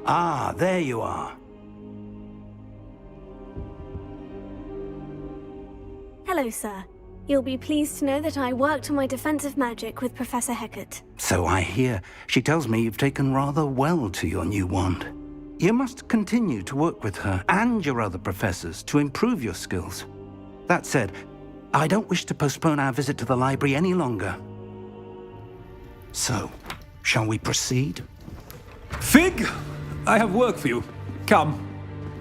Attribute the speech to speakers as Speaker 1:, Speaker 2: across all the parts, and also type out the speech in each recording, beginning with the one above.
Speaker 1: Ah, there you are.
Speaker 2: Hello, sir. You'll be pleased to know that I worked on my defensive magic with Professor Hecat.
Speaker 1: So I hear. She tells me you've taken rather well to your new wand. You must continue to work with her and your other professors to improve your skills. That said, I don't wish to postpone our visit to the library any longer. So, shall we proceed?
Speaker 3: Fig! I have work for you. Come.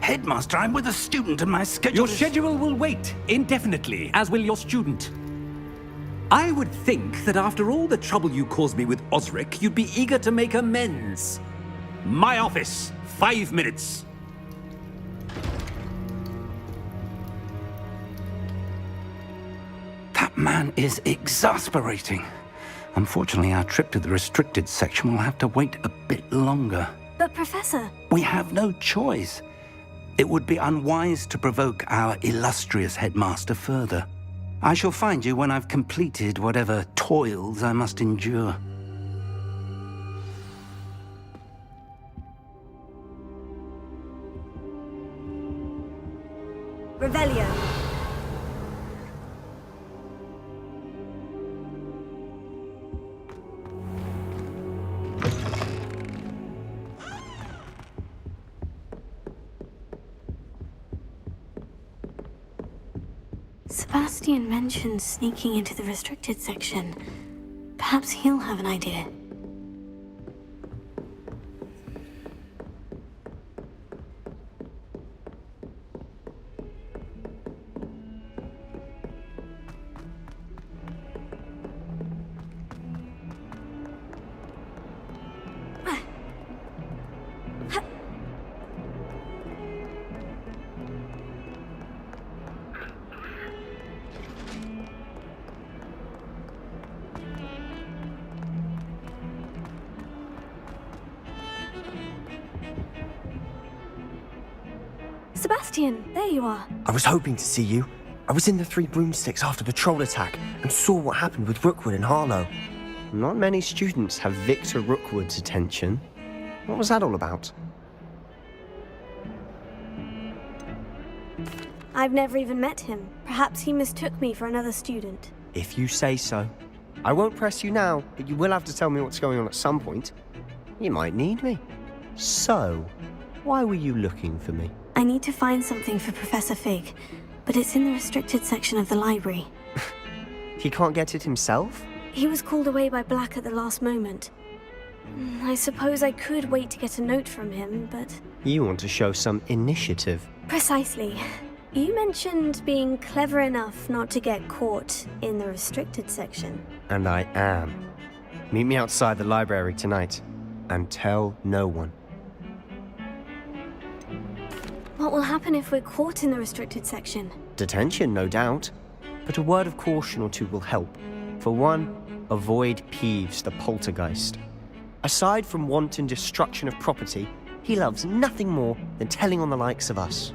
Speaker 1: Headmaster, I'm with a student and my schedule
Speaker 3: Your schedule will wait indefinitely, as will your student. I would think that after all the trouble you caused me with Osric, you'd be eager to make amends. My office, 5 minutes.
Speaker 1: That man is exasperating. Unfortunately, our trip to the restricted section will have to wait a bit longer.
Speaker 2: But, Professor...
Speaker 1: We have no choice. It would be unwise to provoke our illustrious headmaster further. I shall find you when I've completed whatever toils I must endure.
Speaker 2: Revelio. Sebastian mentioned sneaking into the restricted section. Perhaps he'll have an idea. Sebastian, there you are.
Speaker 4: I was hoping to see you. I was in the Three Broomsticks after the troll attack and saw what happened with Rookwood and Harlow.
Speaker 5: Not many students have Victor Rookwood's attention. What was that all about?
Speaker 2: I've never even met him. Perhaps he mistook me for another student.
Speaker 5: If you say so. I won't press you now, but you will have to tell me what's going on at some point. You might need me. So, why were you looking for me?
Speaker 2: I need to find something for Professor Fig, but it's in the restricted section of the library.
Speaker 5: He can't get it himself?
Speaker 2: He was called away by Black at the last moment. I suppose I could wait to get a note from him, but...
Speaker 5: You want to show some initiative.
Speaker 2: Precisely. You mentioned being clever enough not to get caught in the restricted section.
Speaker 5: And I am. Meet me outside the library tonight, and tell no one.
Speaker 2: What will happen if we're caught in the restricted section?
Speaker 5: Detention, no doubt. But a word of caution or two will help. For one, avoid Peeves, the poltergeist. Aside from wanton destruction of property, he loves nothing more than telling on the likes of us.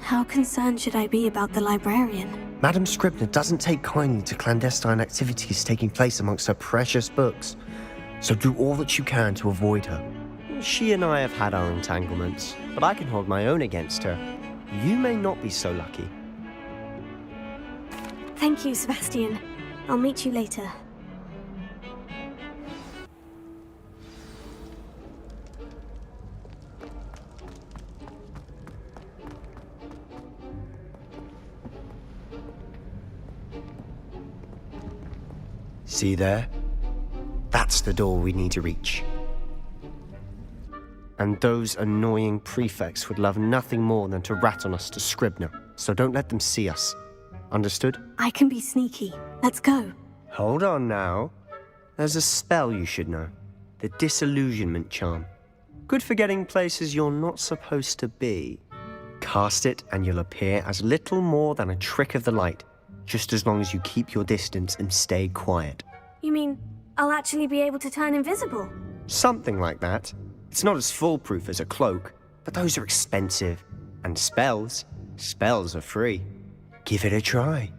Speaker 2: How concerned should I be about the librarian?
Speaker 4: Madam Scribner doesn't take kindly to clandestine activities taking place amongst her precious books, so do all that you can to avoid her.
Speaker 5: She and I have had our entanglements, but I can hold my own against her. You may not be so lucky.
Speaker 2: Thank you, Sebastian. I'll meet you later.
Speaker 4: See there? That's the door we need to reach.
Speaker 5: And those annoying prefects would love nothing more than to rat on us to Scribner, so don't let them see us. Understood?
Speaker 2: I can be sneaky. Let's go.
Speaker 5: Hold on now. There's a spell you should know. The Disillusionment Charm. Good for getting places you're not supposed to be. Cast it and you'll appear as little more than a trick of the light, just as long as you keep your distance and stay quiet.
Speaker 2: You mean I'll actually be able to turn invisible?
Speaker 5: Something like that. It's not as foolproof as a cloak, but those are expensive. And spells are free.
Speaker 4: Give it a try.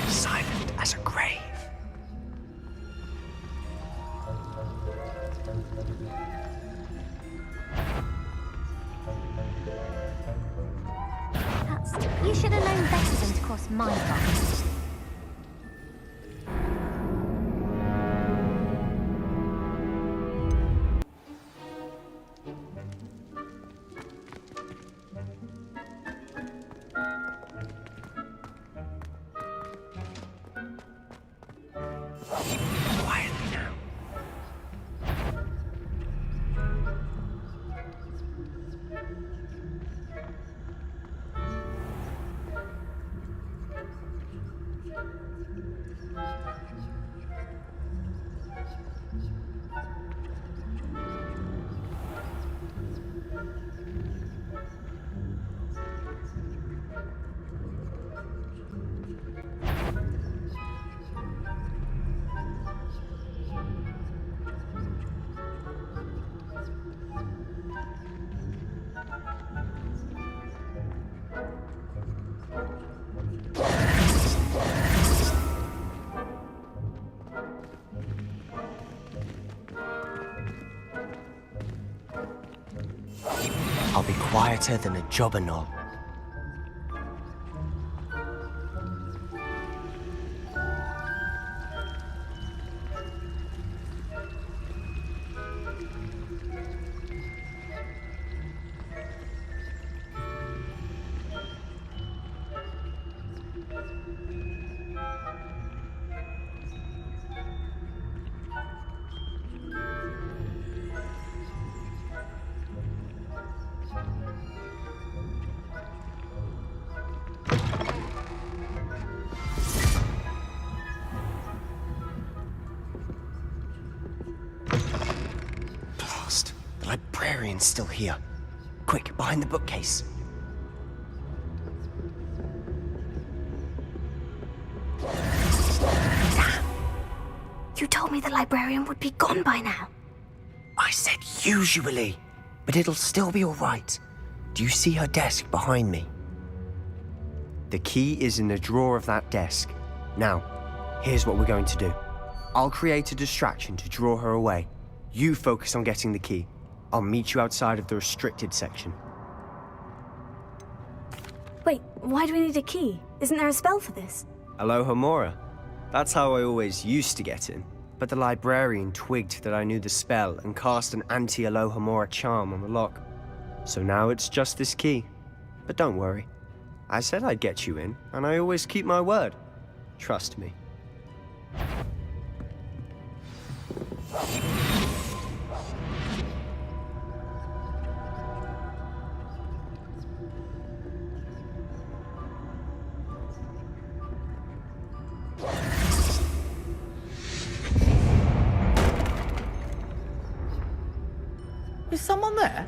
Speaker 5: Silent as a grave.
Speaker 6: You should have known better than to cross my path.
Speaker 5: Quietly now. I'll be quieter than a jobberknoll. Blast! The librarian's still here. Quick, behind the bookcase.
Speaker 2: You told me the librarian would be gone by now.
Speaker 5: I said usually, but it'll still be all right. Do you see her desk behind me? The key is in the drawer of that desk. Now, here's what we're going to do. I'll create a distraction to draw her away. You focus on getting the key. I'll meet you outside of the restricted section.
Speaker 2: Wait, why do we need a key? Isn't there a spell for this?
Speaker 5: Alohomora. That's how I always used to get in. But the librarian twigged that I knew the spell and cast an anti-Alohomora charm on the lock. So now it's just this key. But don't worry. I said I'd get you in, and I always keep my word. Trust me.
Speaker 7: Is someone there?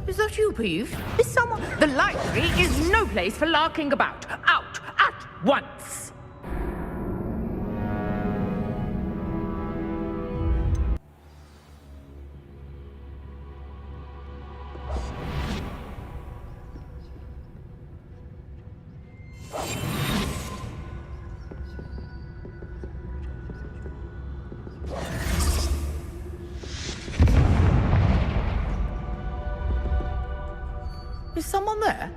Speaker 7: Is that you, Peeves? Is someone... The library is no place for larking about. Out at once! Is someone there?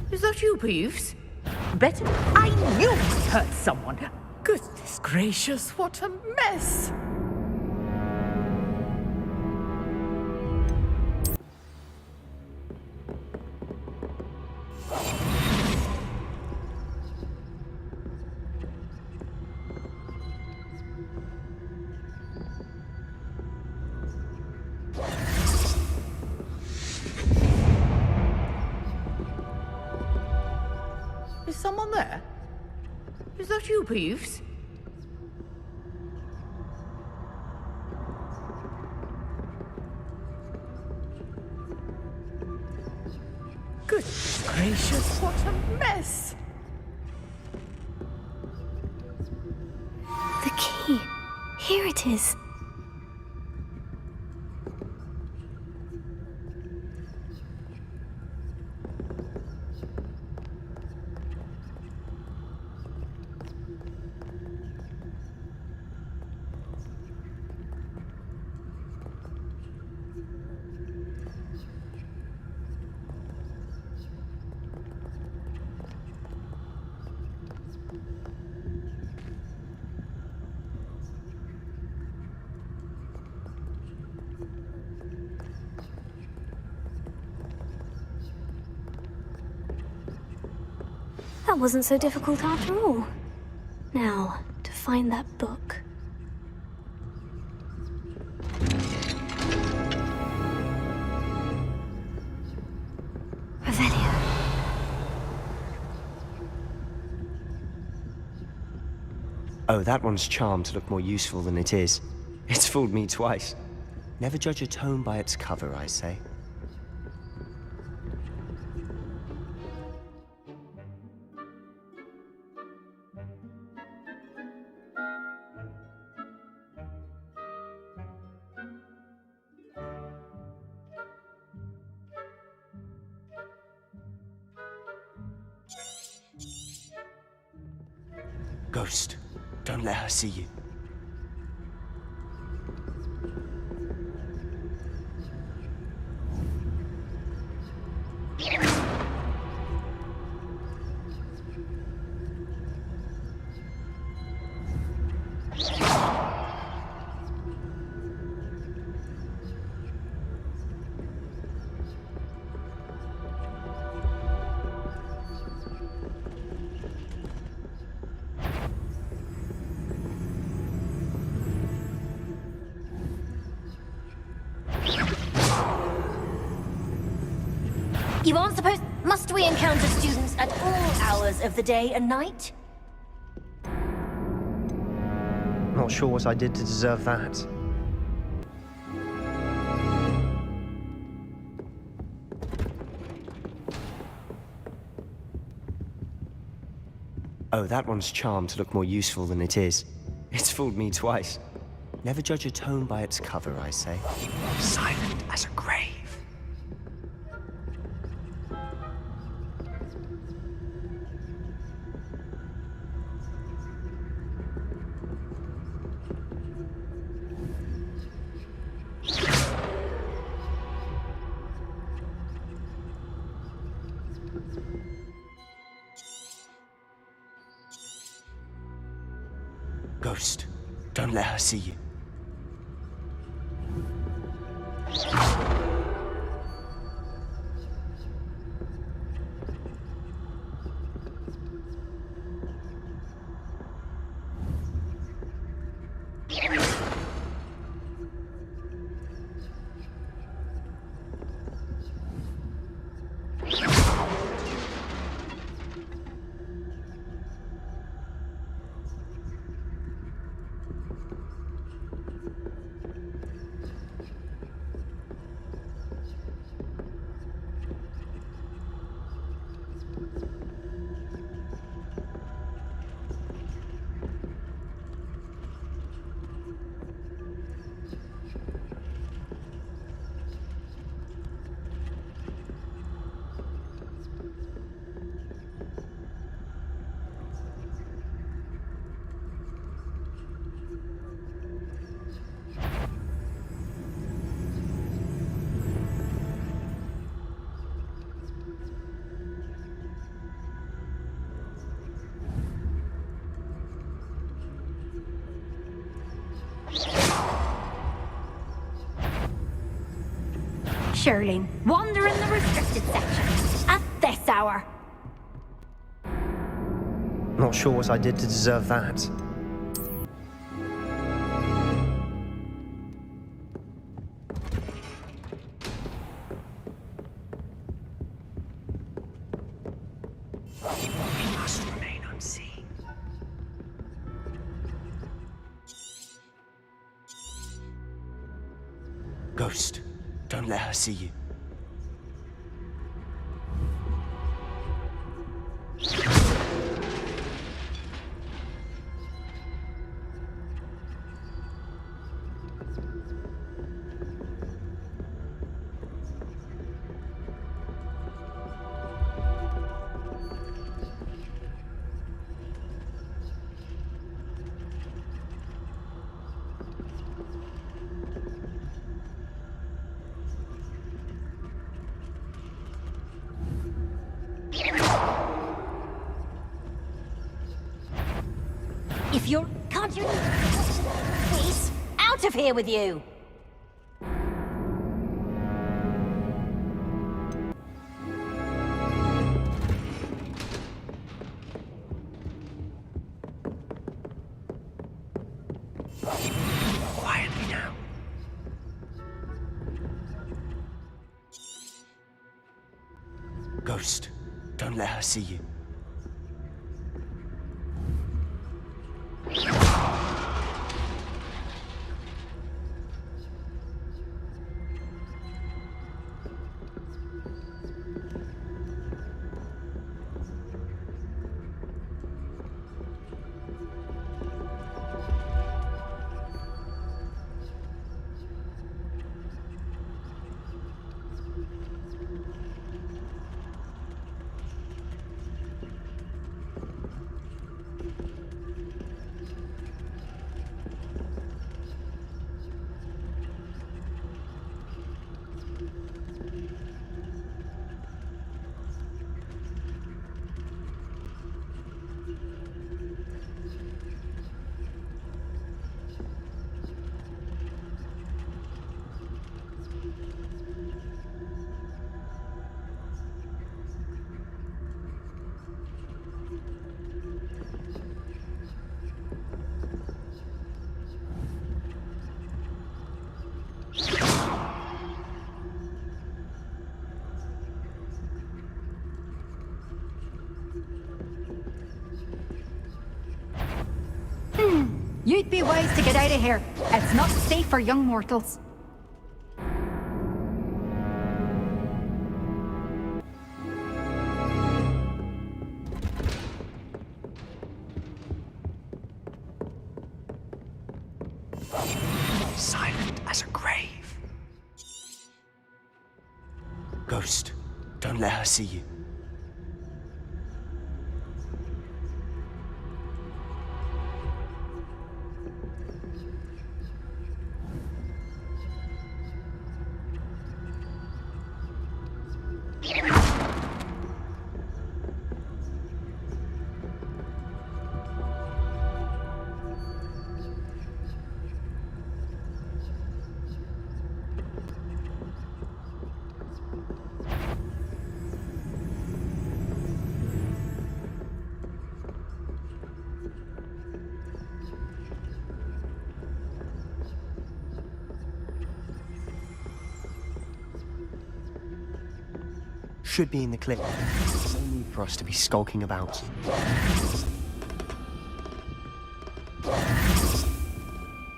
Speaker 7: Is that you, Peeves? Better... I knew I hurt someone! Goodness gracious, what a mess! Is someone there? Is that you, Peeves? Goodness gracious, what a mess!
Speaker 2: The key. Here it is. That wasn't so difficult after all. Now, to find that book. Revelio.
Speaker 5: Oh, that one's charmed to look more useful than it is. It's fooled me twice. Never judge a tome by its cover, I say. Ghost, don't let her see you.
Speaker 6: You aren't supposed... Must we encounter students at all hours of the day and night?
Speaker 4: Not sure what I did to deserve that.
Speaker 5: Oh, that one's charmed to look more useful than it is. It's fooled me twice. Never judge a tome by its cover, I say. Silent as a grave. Ghost, don't let her see you.
Speaker 6: Shirley, wander in the restricted section at this hour.
Speaker 4: Not sure what I did to deserve that.
Speaker 5: We must remain unseen. Ghost, don't let her see you.
Speaker 6: If you're... Can't you... Please, out of here with you!
Speaker 5: Quietly now. Ghost, don't let her see you.
Speaker 8: You'd be wise to get out of here. It's not safe for young mortals.
Speaker 5: Silent as a grave. Ghost, don't let her see you. Should be in the clip. No need for us to be skulking about.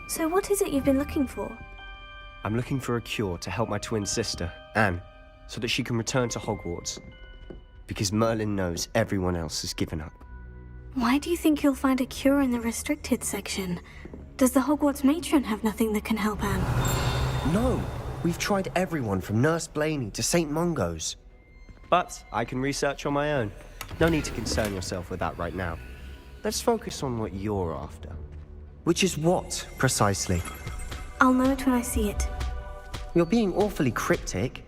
Speaker 2: So what is it you've been looking for?
Speaker 5: I'm looking for a cure to help my twin sister, Anne, so that she can return to Hogwarts. Because Merlin knows everyone else has given up.
Speaker 2: Why do you think you'll find a cure in the restricted section? Does the Hogwarts matron have nothing that can help Anne?
Speaker 4: No, we've tried everyone from Nurse Blaney to St. Mungo's.
Speaker 5: But I can research on my own. No need to concern yourself with that right now. Let's focus on what you're after.
Speaker 4: Which is what, precisely?
Speaker 2: I'll know it when I see it.
Speaker 4: You're being awfully cryptic.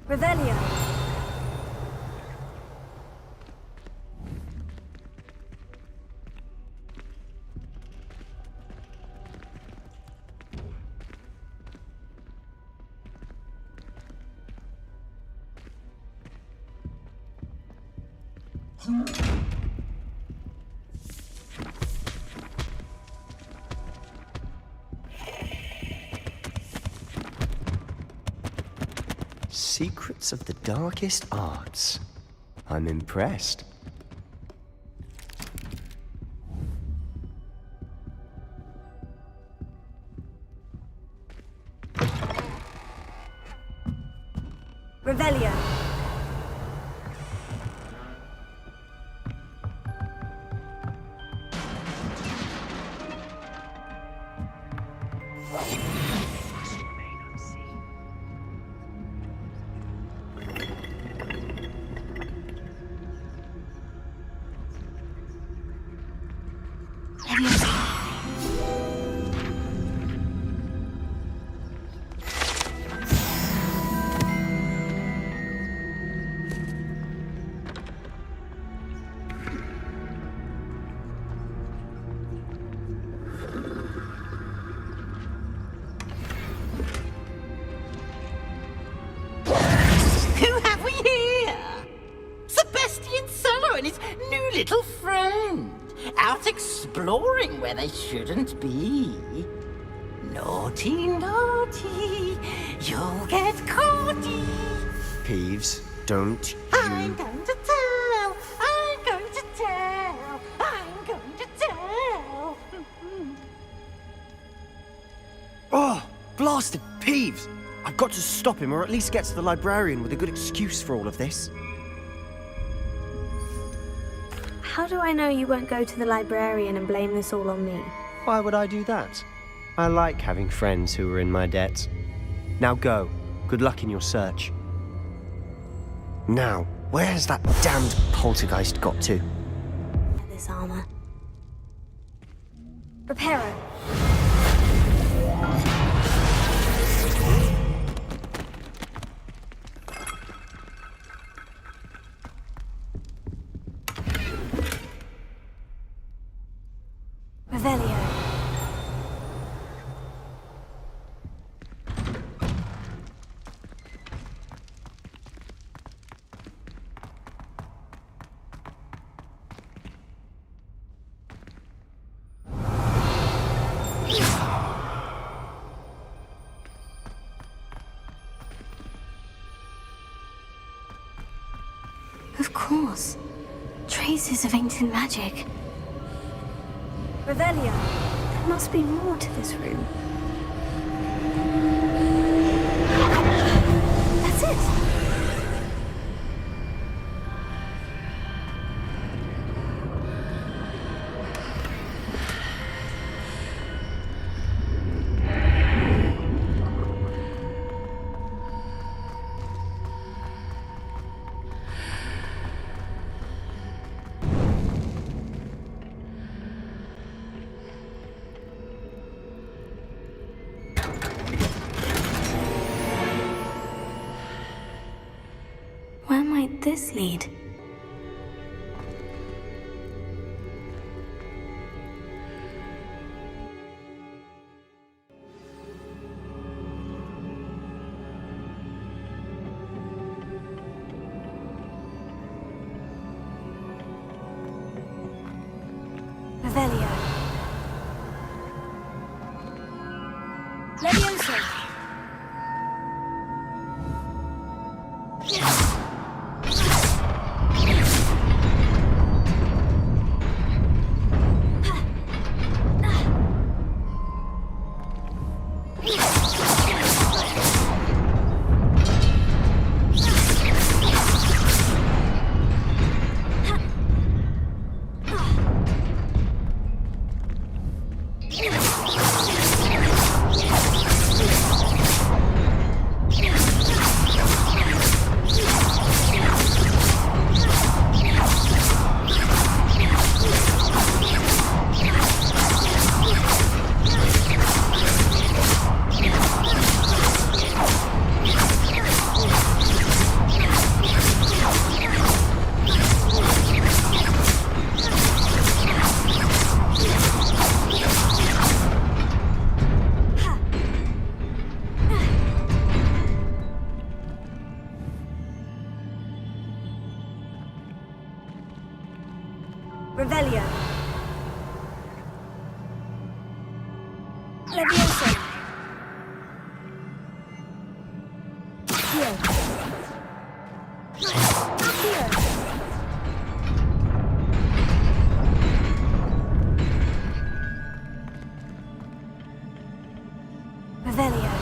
Speaker 2: Revelio.
Speaker 5: Secrets of the darkest arts. I'm impressed.
Speaker 2: Revelio.
Speaker 9: start exploring where they shouldn't be. Naughty, naughty, you'll get caughty.
Speaker 5: Peeves, don't you...
Speaker 9: I'm going to tell, I'm going to tell, I'm going to tell.
Speaker 5: Oh, blasted Peeves! I've got to stop him, or at least get to the librarian with a good excuse for all of this.
Speaker 2: How do I know you won't go to the librarian and blame this all on me?
Speaker 5: Why would I do that? I like having friends who are in my debt. Now go. Good luck in your search. Now, where has that damned poltergeist got to?
Speaker 2: This armor. Reparo. Revelio. Of course. Traces of ancient magic. Revelio. There must be more to this room. That's it. Where might this lead? Revelio. Levioso. Revelio. Levioso. Here. Here. Revelio.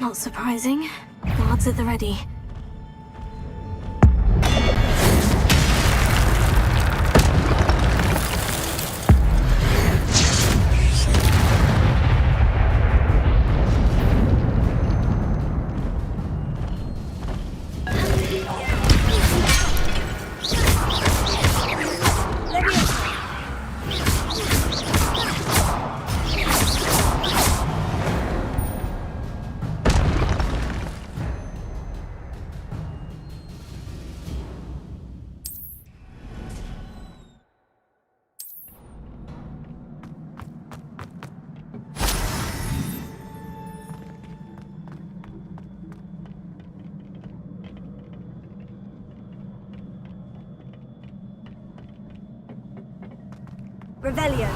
Speaker 2: Not surprising. Guards at the ready. Revelio.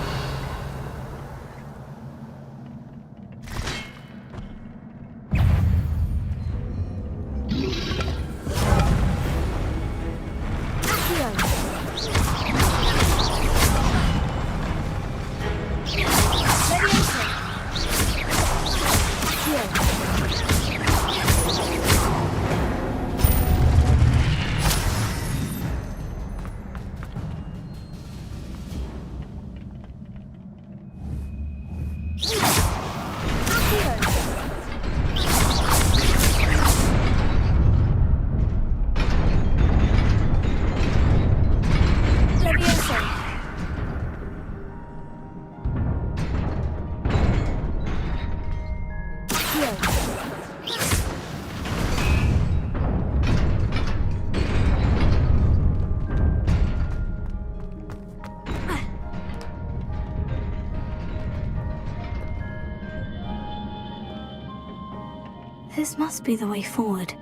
Speaker 2: This must be the way forward.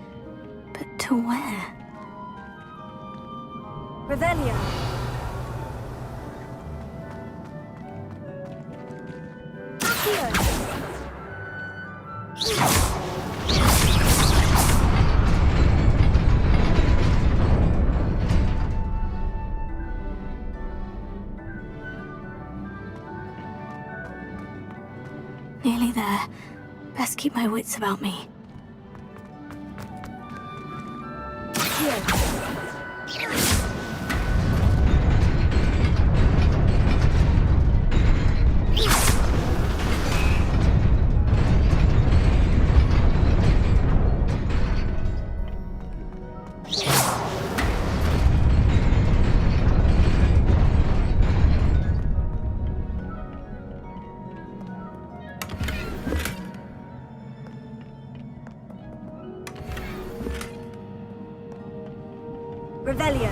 Speaker 2: But to where? Revelio. Nearly there. Best keep my wits about me. Revelio.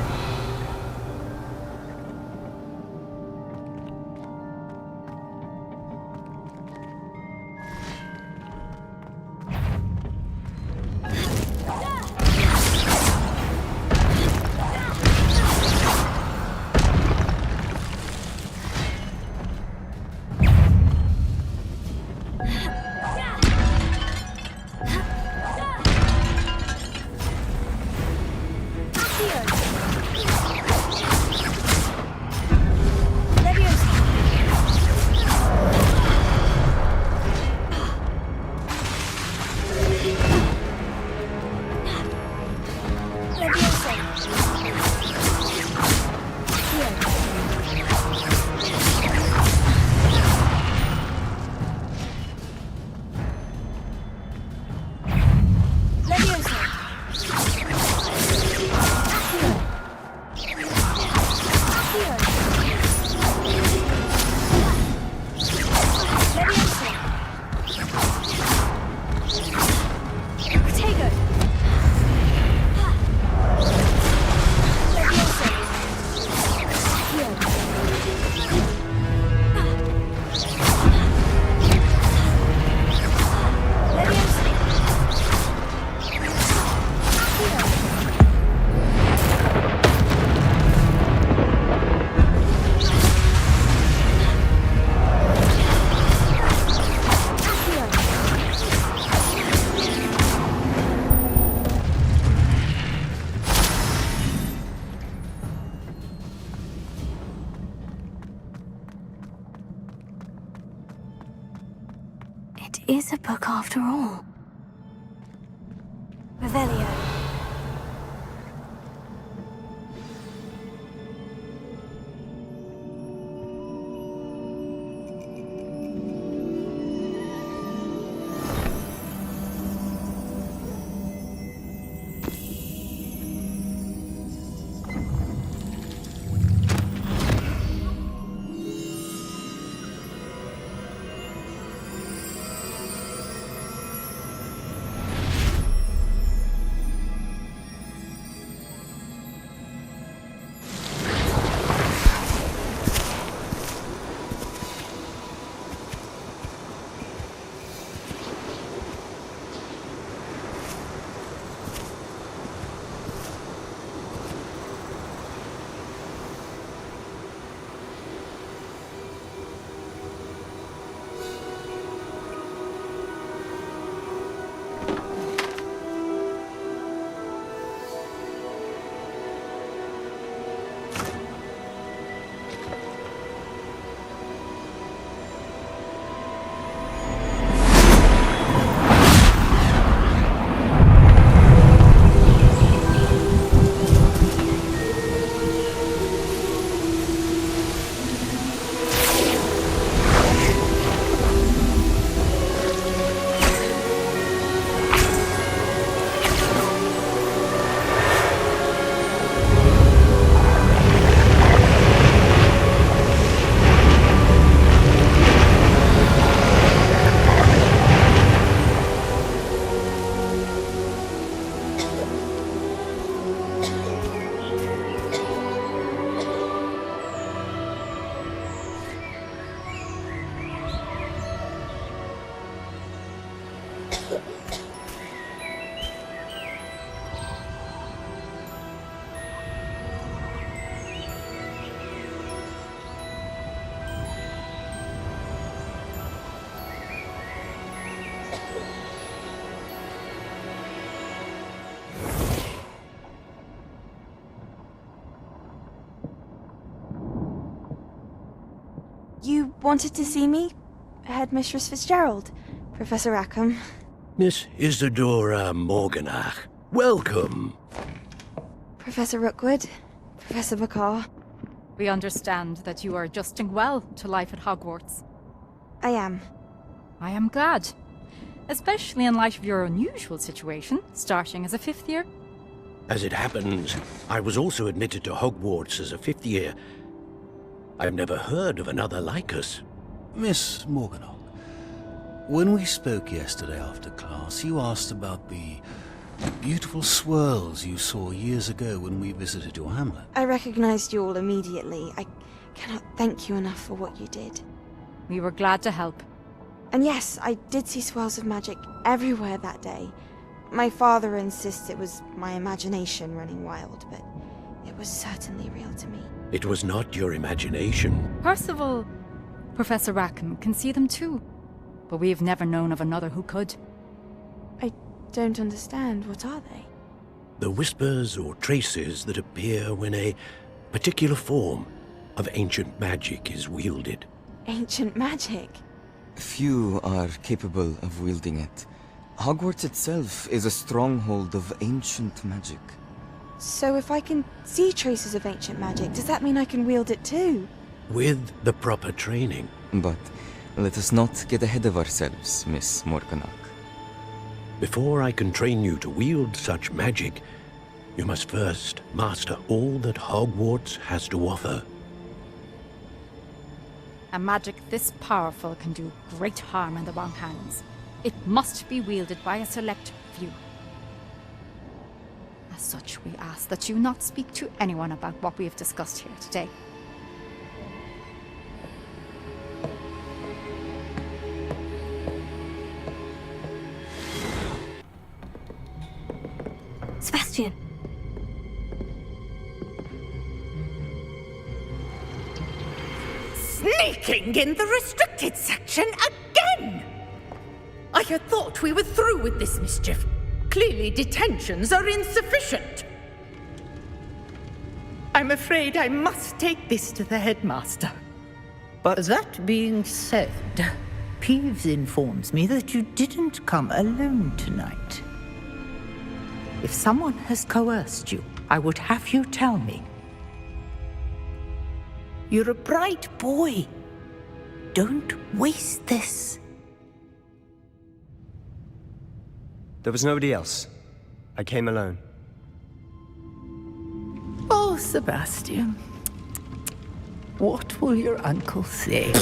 Speaker 2: It is a book after all. Revelio.
Speaker 10: You wanted to see me? Headmistress Fitzgerald, Professor Rackham.
Speaker 11: Miss Isadora Morganach, welcome.
Speaker 10: Professor Rookwood, Professor Bakar.
Speaker 8: We understand that you are adjusting well to life at Hogwarts.
Speaker 10: I am.
Speaker 8: I am glad. Especially in light of your unusual situation, starting as a 5th year.
Speaker 11: As it happens, I was also admitted to Hogwarts as a 5th year. I've never heard of another like us.
Speaker 12: Miss Morganach, when we spoke yesterday after class, you asked about the beautiful swirls you saw years ago when we visited your hamlet.
Speaker 10: I recognized you all immediately. I cannot thank you enough for what you did.
Speaker 8: We were glad to help.
Speaker 10: And yes, I did see swirls of magic everywhere that day. My father insists it was my imagination running wild, but it was certainly real to me.
Speaker 11: It was not your imagination.
Speaker 8: Percival, Professor Rackham can see them too. But we've never known of another who could.
Speaker 10: I don't understand. What are they?
Speaker 11: The whispers or traces that appear when a particular form of ancient magic is wielded.
Speaker 10: Ancient magic?
Speaker 13: Few are capable of wielding it. Hogwarts itself is a stronghold of ancient magic.
Speaker 10: So if I can see traces of ancient magic, does that mean I can wield it too?
Speaker 11: With the proper training.
Speaker 13: But let us not get ahead of ourselves, Miss Morganach.
Speaker 11: Before I can train you to wield such magic, you must first master all that Hogwarts has to offer.
Speaker 8: A magic this powerful can do great harm in the wrong hands. It must be wielded by a select few. As such, we ask that you not speak to anyone about what we have discussed here today.
Speaker 2: Sebastian.
Speaker 7: Sneaking in the restricted section again! I had thought we were through with this mischief. Clearly detentions are insufficient. I'm afraid I must take this to the headmaster. But that being said, Peeves informs me that you didn't come alone tonight. If someone has coerced you, I would have you tell me. You're a bright boy. Don't waste this.
Speaker 5: There was nobody else. I came alone.
Speaker 7: Oh, Sebastian. What will your uncle say?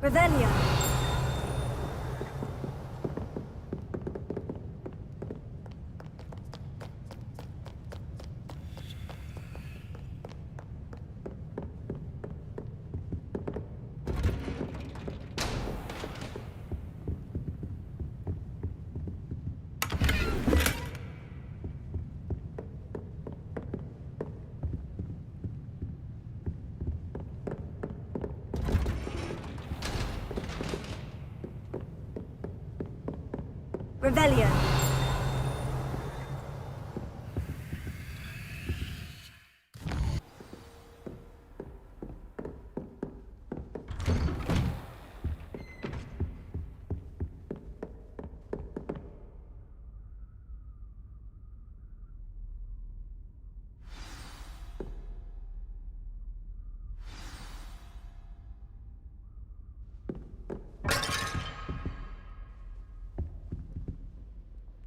Speaker 2: Revelio. Revelio.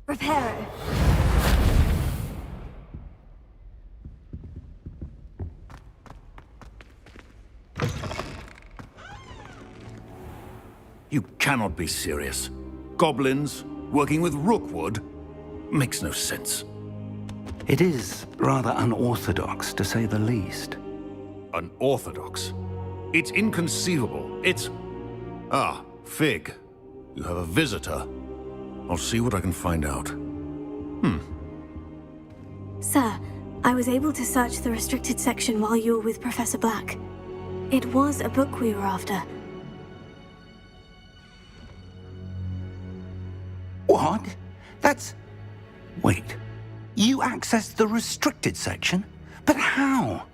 Speaker 2: Reparo.
Speaker 14: You cannot be serious. Goblins working with Rookwood makes no sense.
Speaker 1: It is rather unorthodox, to say the least.
Speaker 14: unorthodox. It's inconceivable. It's... Ah, Fig. You have a visitor. I'll see what I can find out.
Speaker 2: Sir, I was able to search the restricted section while you were with Professor Black. It was a book we were after.
Speaker 1: What? That's... Wait. You accessed the restricted section? But how?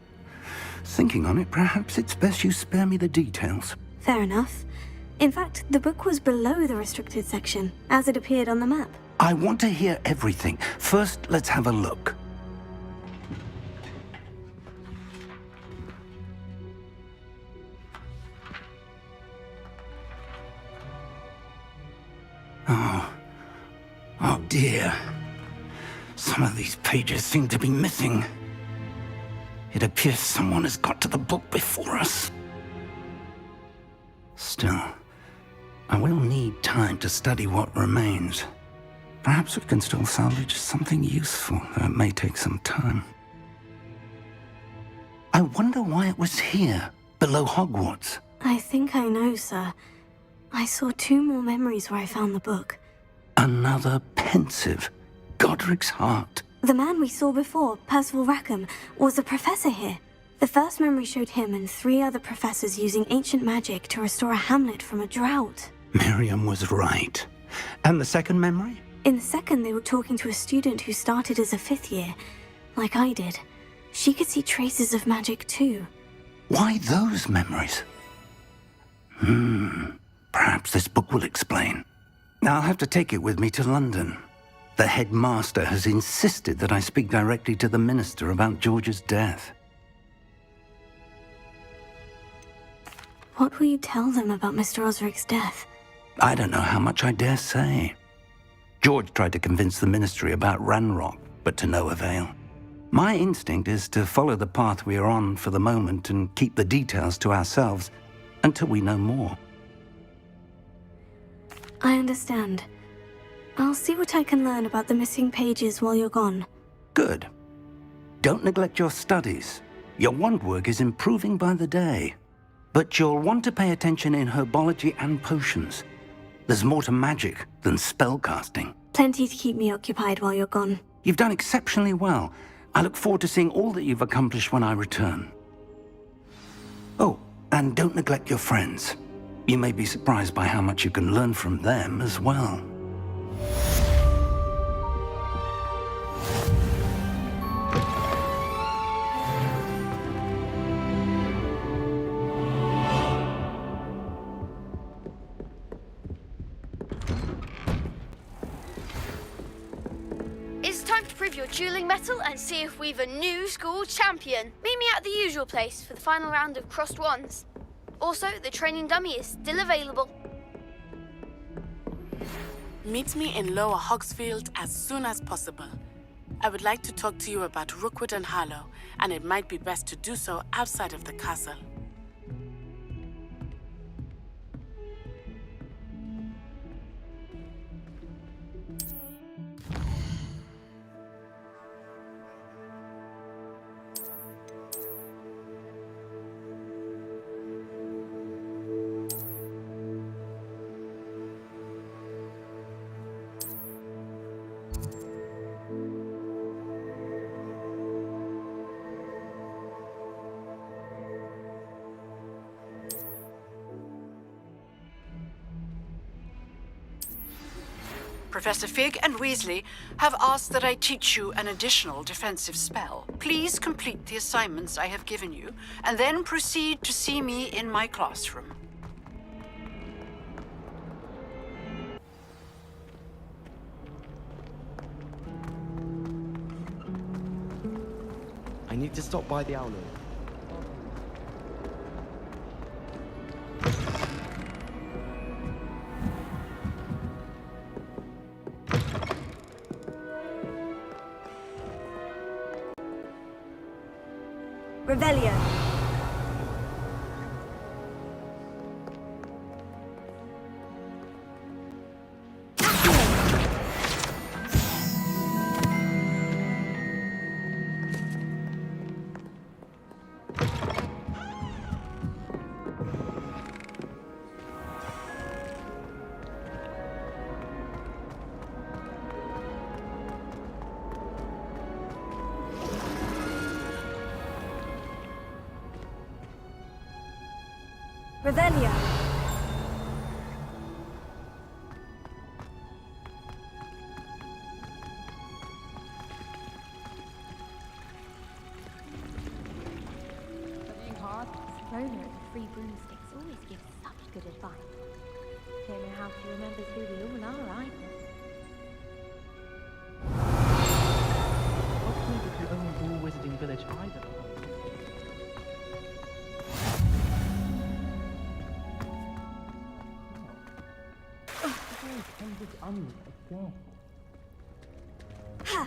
Speaker 1: Thinking on it, perhaps it's best you spare me the details.
Speaker 2: Fair enough. In fact, the book was below the restricted section, as it appeared on the map.
Speaker 1: I want to hear everything. First, let's have a look. Oh dear. Some of these pages seem to be missing. It appears someone has got to the book before us. Still, I will need time to study what remains. Perhaps we can still salvage something useful, though it may take some time. I wonder why it was here, below Hogwarts.
Speaker 2: I think I know, sir. I saw 2 more memories where I found the book.
Speaker 1: Another pensive. Godric's heart.
Speaker 2: The man we saw before, Percival Rackham, was a professor here. The first memory showed him and 3 other professors using ancient magic to restore a hamlet from a drought.
Speaker 1: Miriam was right. And the second memory?
Speaker 2: In the second, they were talking to a student who started as a 5th year, like I did. She could see traces of magic too.
Speaker 1: Why those memories? Perhaps this book will explain. I'll have to take it with me to London. The headmaster has insisted that I speak directly to the minister about George's death.
Speaker 2: What will you tell them about Mr. Osric's death?
Speaker 1: I don't know how much I dare say. George tried to convince the ministry about Ranrock, but to no avail. My instinct is to follow the path we are on for the moment and keep the details to ourselves until we know more.
Speaker 2: I understand. I'll see what I can learn about the missing pages while you're gone.
Speaker 1: Good. Don't neglect your studies. Your wand work is improving by the day. But you'll want to pay attention in herbology and potions. There's more to magic than spellcasting.
Speaker 2: Plenty to keep me occupied while you're gone.
Speaker 1: You've done exceptionally well. I look forward to seeing all that you've accomplished when I return. Oh, and don't neglect your friends. You may be surprised by how much you can learn from them as well.
Speaker 15: It's time to prove your dueling mettle and see if we've a new school champion. Meet me at the usual place for the final round of crossed wands. Also, the training dummy is still available.
Speaker 16: Meet me in Lower Hogsfield as soon as possible. I would like to talk to you about Rookwood and Harlow, and it might be best to do so outside of the castle.
Speaker 17: Professor Fig and Weasley have asked that I teach you an additional defensive spell. Please complete the assignments I have given you, and then proceed to see me in my classroom.
Speaker 4: I need to stop by the Owlet.
Speaker 2: Revelio. Revelio.
Speaker 18: Studying hard. Rona and the Free Broomsticks always give such good advice. Don't know how she remembers who we all are either.
Speaker 19: What point if you own Ball Wizarding Village either? Again.
Speaker 2: Ha!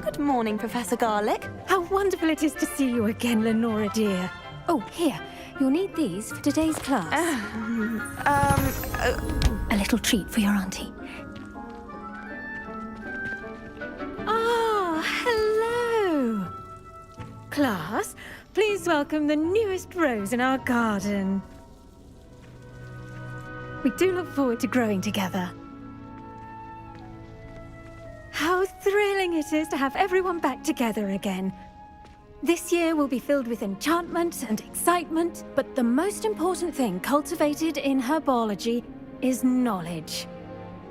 Speaker 20: Good morning, Professor Garlick.
Speaker 18: How wonderful it is to see you again, Lenora dear. Oh, here. You'll need these for today's class. A little treat for your auntie. Ah, hello. Class, please welcome the newest rose in our garden. We do look forward to growing together. How thrilling it is to have everyone back together again. This year will be filled with enchantment and excitement, but the most important thing cultivated in herbology is knowledge.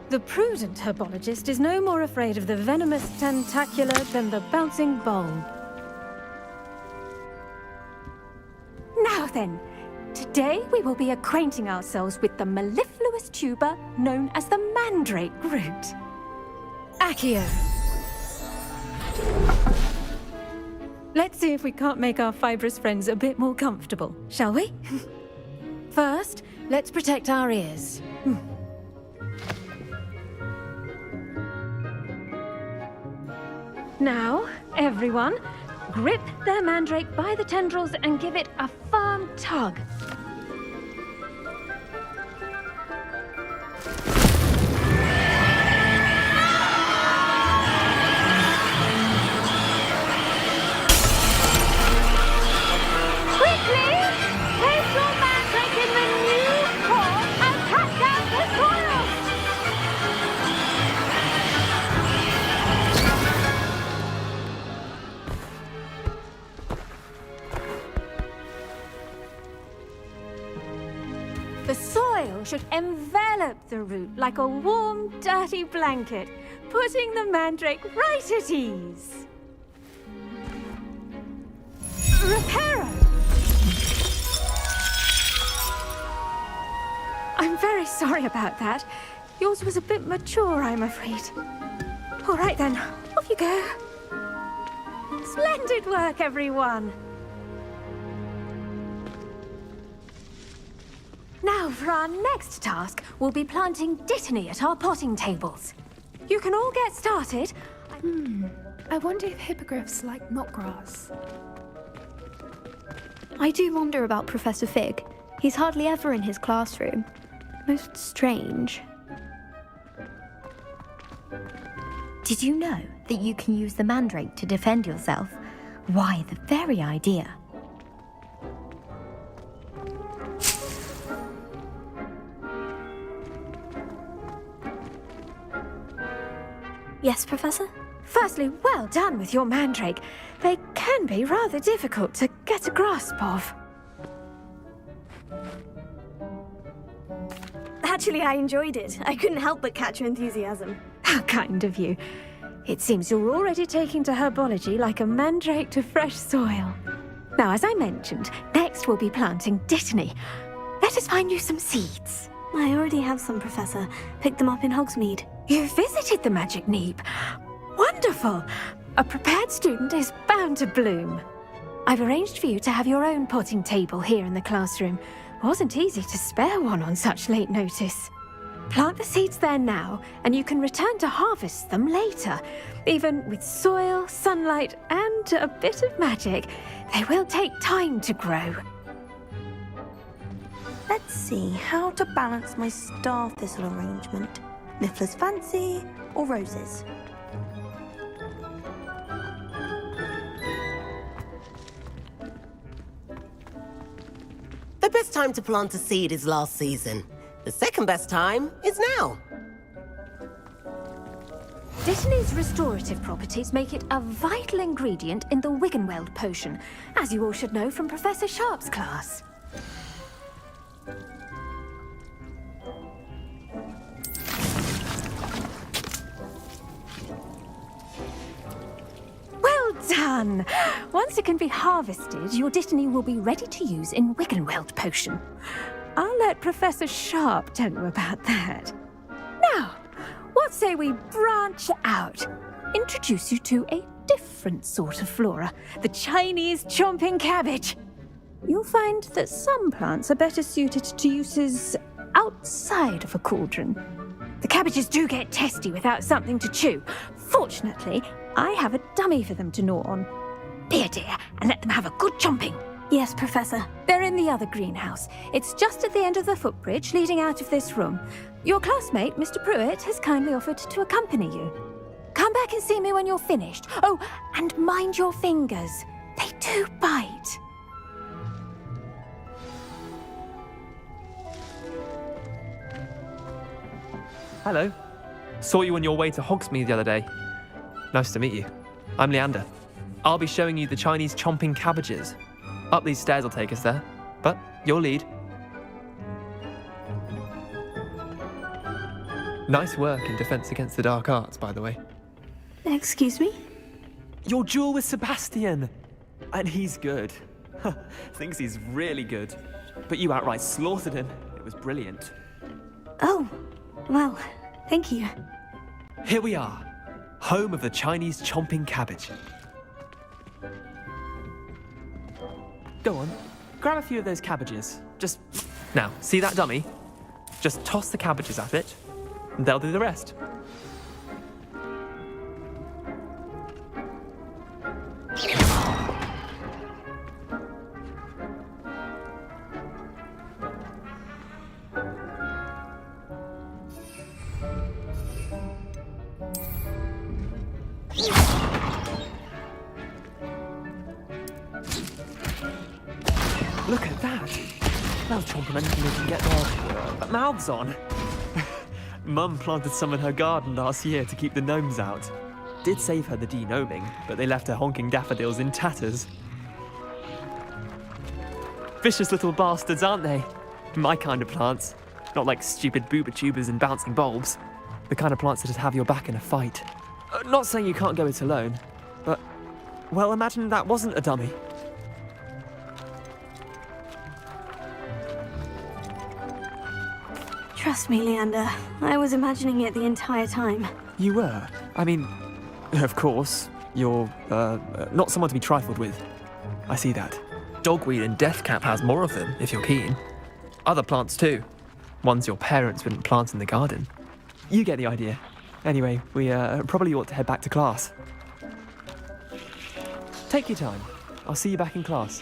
Speaker 18: The prudent herbologist is no more afraid of the venomous tentacula than the bouncing bulb. Now then, today we will be acquainting ourselves with the mellifluous tuber known as the mandrake root. Accio. Let's see if we can't make our fibrous friends a bit more comfortable, shall we? First, let's protect our ears. Now, everyone, grip their mandrake by the tendrils and give it a firm tug. The soil should envelop the root like a warm, dirty blanket, putting the mandrake right at ease. Reparo! I'm very sorry about that. Yours was a bit mature, I'm afraid. All right then, off you go. Splendid work, everyone. Now, for our next task, we'll be planting dittany at our potting tables. You can all get started.
Speaker 21: I wonder if hippogriffs like knotgrass.
Speaker 2: I do wonder about Professor Fig. He's hardly ever in his classroom. Most strange.
Speaker 6: Did you know that you can use the mandrake to defend yourself? Why, the very idea.
Speaker 2: Yes, Professor?
Speaker 18: Firstly, well done with your mandrake. They can be rather difficult to get a grasp of.
Speaker 2: Actually, I enjoyed it. I couldn't help but catch your enthusiasm.
Speaker 18: How kind of you. It seems you're already taking to herbology like a mandrake to fresh soil. Now, as I mentioned, next we'll be planting dittany. Let us find you some seeds.
Speaker 2: I already have some, Professor. Picked them up in Hogsmeade.
Speaker 18: You visited the Magic Neep. Wonderful! A prepared student is bound to bloom. I've arranged for you to have your own potting table here in the classroom. Wasn't easy to spare one on such late notice. Plant the seeds there now, and you can return to harvest them later. Even with soil, sunlight, and a bit of magic, they will take time to grow.
Speaker 20: Let's see how to balance my star thistle arrangement. Niffler's fancy or roses?
Speaker 22: The best time to plant a seed is last season. The second best time is now.
Speaker 18: Dittany's restorative properties make it a vital ingredient in the Wiggenweld potion, as you all should know from Professor Sharp's class. Well done! Once it can be harvested, your dittany will be ready to use in Wiggenweld potion. I'll let Professor Sharp tell you about that. Now, what say we branch out? Introduce you to a different sort of flora, the Chinese chomping cabbage. You'll find that some plants are better suited to uses outside of a cauldron. The cabbages do get testy without something to chew. Fortunately, I have a dummy for them to gnaw on. Be a dear and let them have a good chomping.
Speaker 2: Yes, Professor.
Speaker 18: They're in the other greenhouse. It's just at the end of the footbridge leading out of this room. Your classmate, Mr. Pruitt, has kindly offered to accompany you. Come back and see me when you're finished. Oh, and mind your fingers. They do bite.
Speaker 23: Hello. Saw you on your way to Hogsmeade the other day. Nice to meet you. I'm Leander. I'll be showing you the Chinese chomping cabbages. Up these stairs will take us there, but you'll lead. Nice work in Defense Against the Dark Arts, by the way.
Speaker 2: Excuse me?
Speaker 23: Your duel with Sebastian! And he's good. Thinks he's really good. But you outright slaughtered him. It was brilliant.
Speaker 2: Oh, well, thank you.
Speaker 23: Here we are, home of the Chinese chomping cabbage. Go on, grab a few of those cabbages. Now, see that dummy? Just toss the cabbages at it, and they'll do the rest. Look at that! They'll chomp on anything they can get their mouths on. Mum planted some in her garden last year to keep the gnomes out. Did save her the de-gnoming, but they left her honking daffodils in tatters. Vicious little bastards, aren't they? My kind of plants. Not like stupid booba tubers and bouncing bulbs. The kind of plants that'd have your back in a fight. Not saying you can't go it alone, but, well, imagine that wasn't a dummy.
Speaker 2: Trust me, Leander. I was imagining it the entire time.
Speaker 23: You were? I mean, of course, you're, not someone to be trifled with. I see that. Dogweed and deathcap has more of them, if you're keen. Other plants too. Ones your parents wouldn't plant in the garden. You get the idea. Anyway, we probably ought to head back to class. Take your time. I'll see you back in class.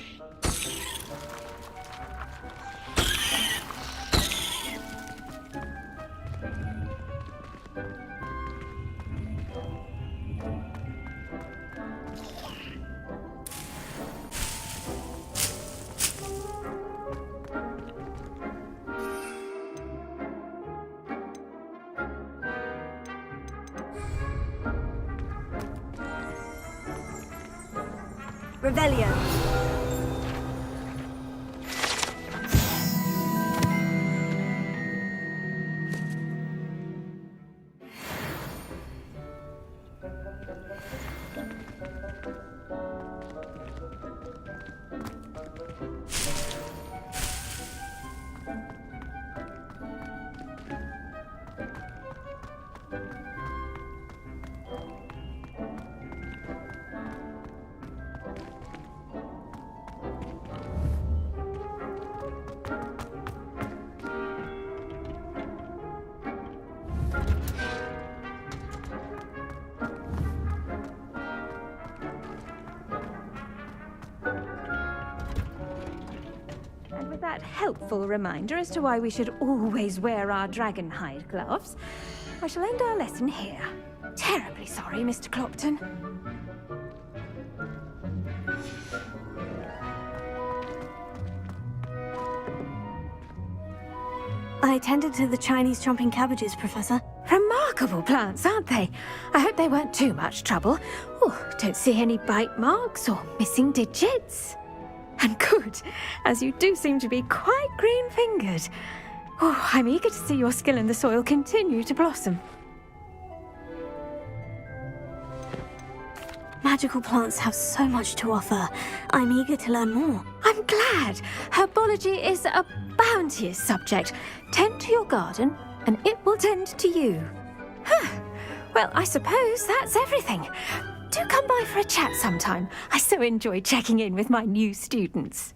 Speaker 2: Revelio.
Speaker 18: And with that helpful reminder as to why we should always wear our dragon hide gloves, I shall end our lesson here. Terribly sorry, Mr. Clopton.
Speaker 2: I tended to the Chinese chomping cabbages, Professor.
Speaker 18: Remarkable plants, aren't they? I hope they weren't too much trouble. Oh, don't see any bite marks or missing digits. And good, as you do seem to be quite green-fingered. Oh, I'm eager to see your skill in the soil continue to blossom.
Speaker 2: Magical plants have so much to offer. I'm eager to learn more.
Speaker 18: I'm glad. Herbology is a bounteous subject. Tend to your garden, and it will tend to you. Well, I suppose that's everything. Do come by for a chat sometime. I so enjoy checking in with my new students.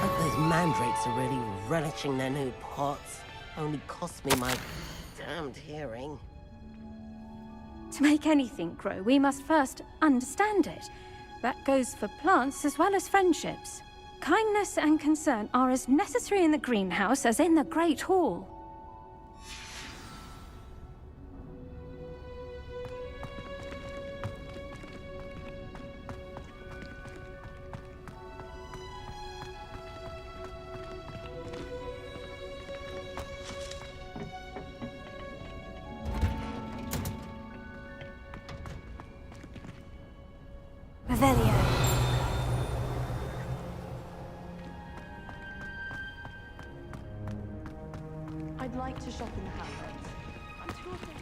Speaker 22: Hope those mandrakes are really relishing their new pots. Only cost me my damned hearing.
Speaker 18: To make anything grow, we must first understand it. That goes for plants as well as friendships. Kindness and concern are as necessary in the greenhouse as in the Great Hall.
Speaker 2: Revelio.
Speaker 3: I'd like to shop in the Hogwarts. I'm talking.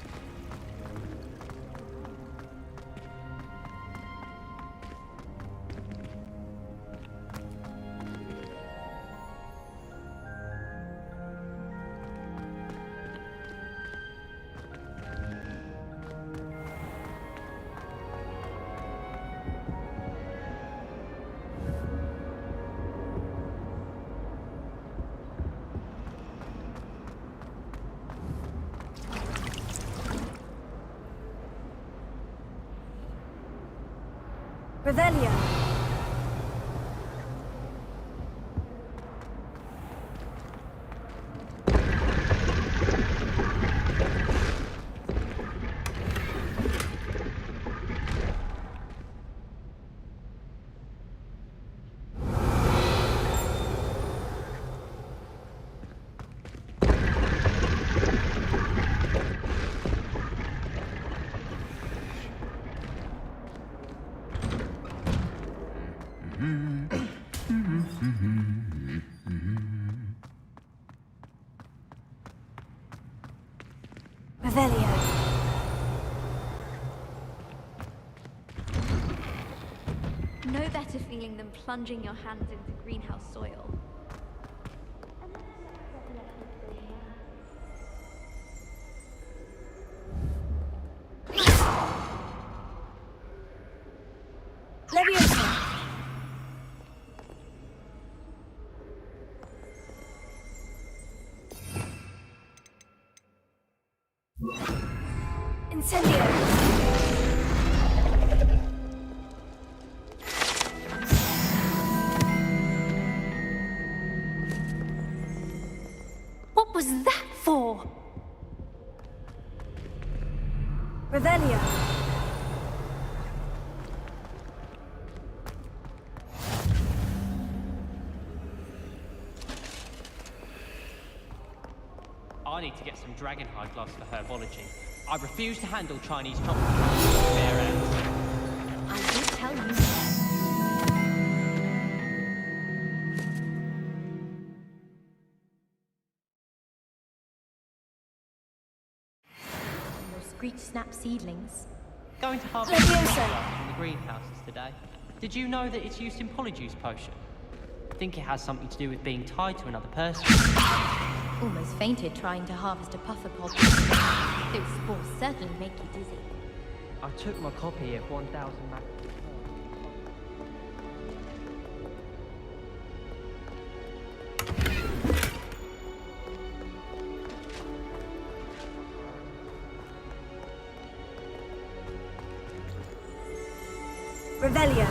Speaker 2: Revelio. Revelio.
Speaker 9: No better feeling than plunging your hands into greenhouse soil.
Speaker 2: Incendio!
Speaker 6: What was that for?
Speaker 2: Revelio!
Speaker 10: I need to get some dragonhide gloves for herbology. I refuse to handle Chinese chocolate with bare hands.
Speaker 6: I did tell you. Those screech snap seedlings.
Speaker 10: Going to harvest
Speaker 2: Leviosa.
Speaker 10: from the greenhouses today. Did you know that it's used in polyjuice potion? I think it has something to do with being tied to another person.
Speaker 6: Almost fainted trying to harvest a puffer pod. Those spores certainly make you dizzy.
Speaker 10: I took my copy of 1000 Mag.
Speaker 2: Revelio!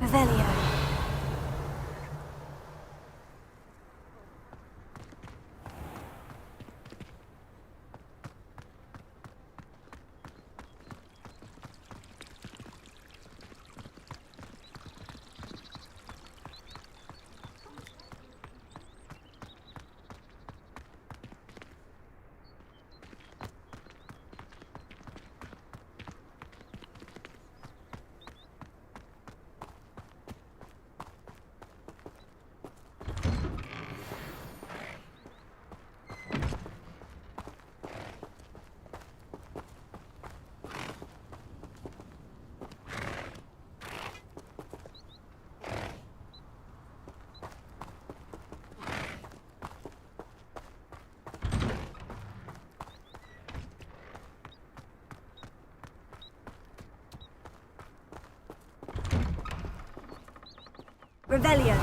Speaker 2: Revelio. Revelio.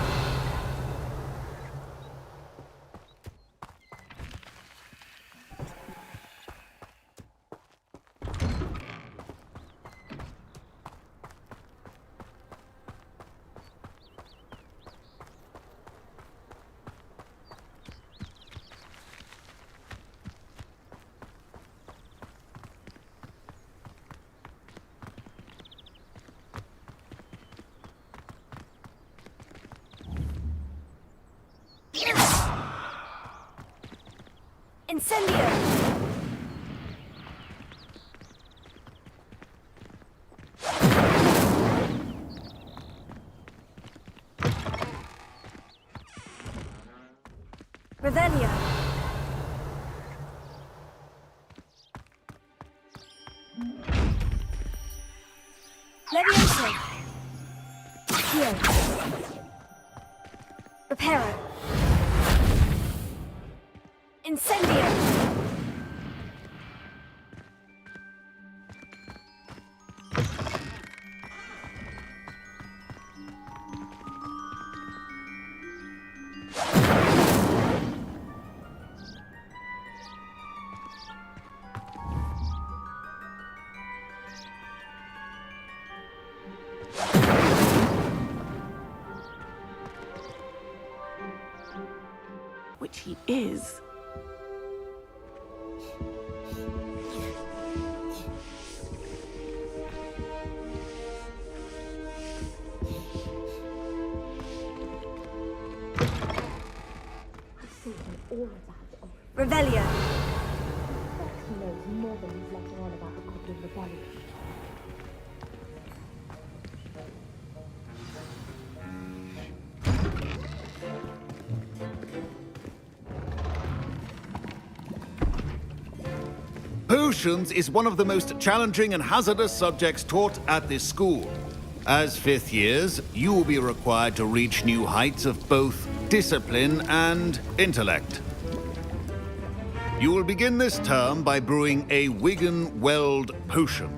Speaker 2: Incendio! Revelio! Leviosa! Heal! Reparo! Incendio!
Speaker 16: Which he is.
Speaker 2: Revelio.
Speaker 6: He knows more than he's letting on about the copy of rebellion.
Speaker 14: Potions is one of the most challenging and hazardous subjects taught at this school. As fifth years, you will be required to reach new heights of both discipline and intellect. You will begin this term by brewing a Wiggenweld potion.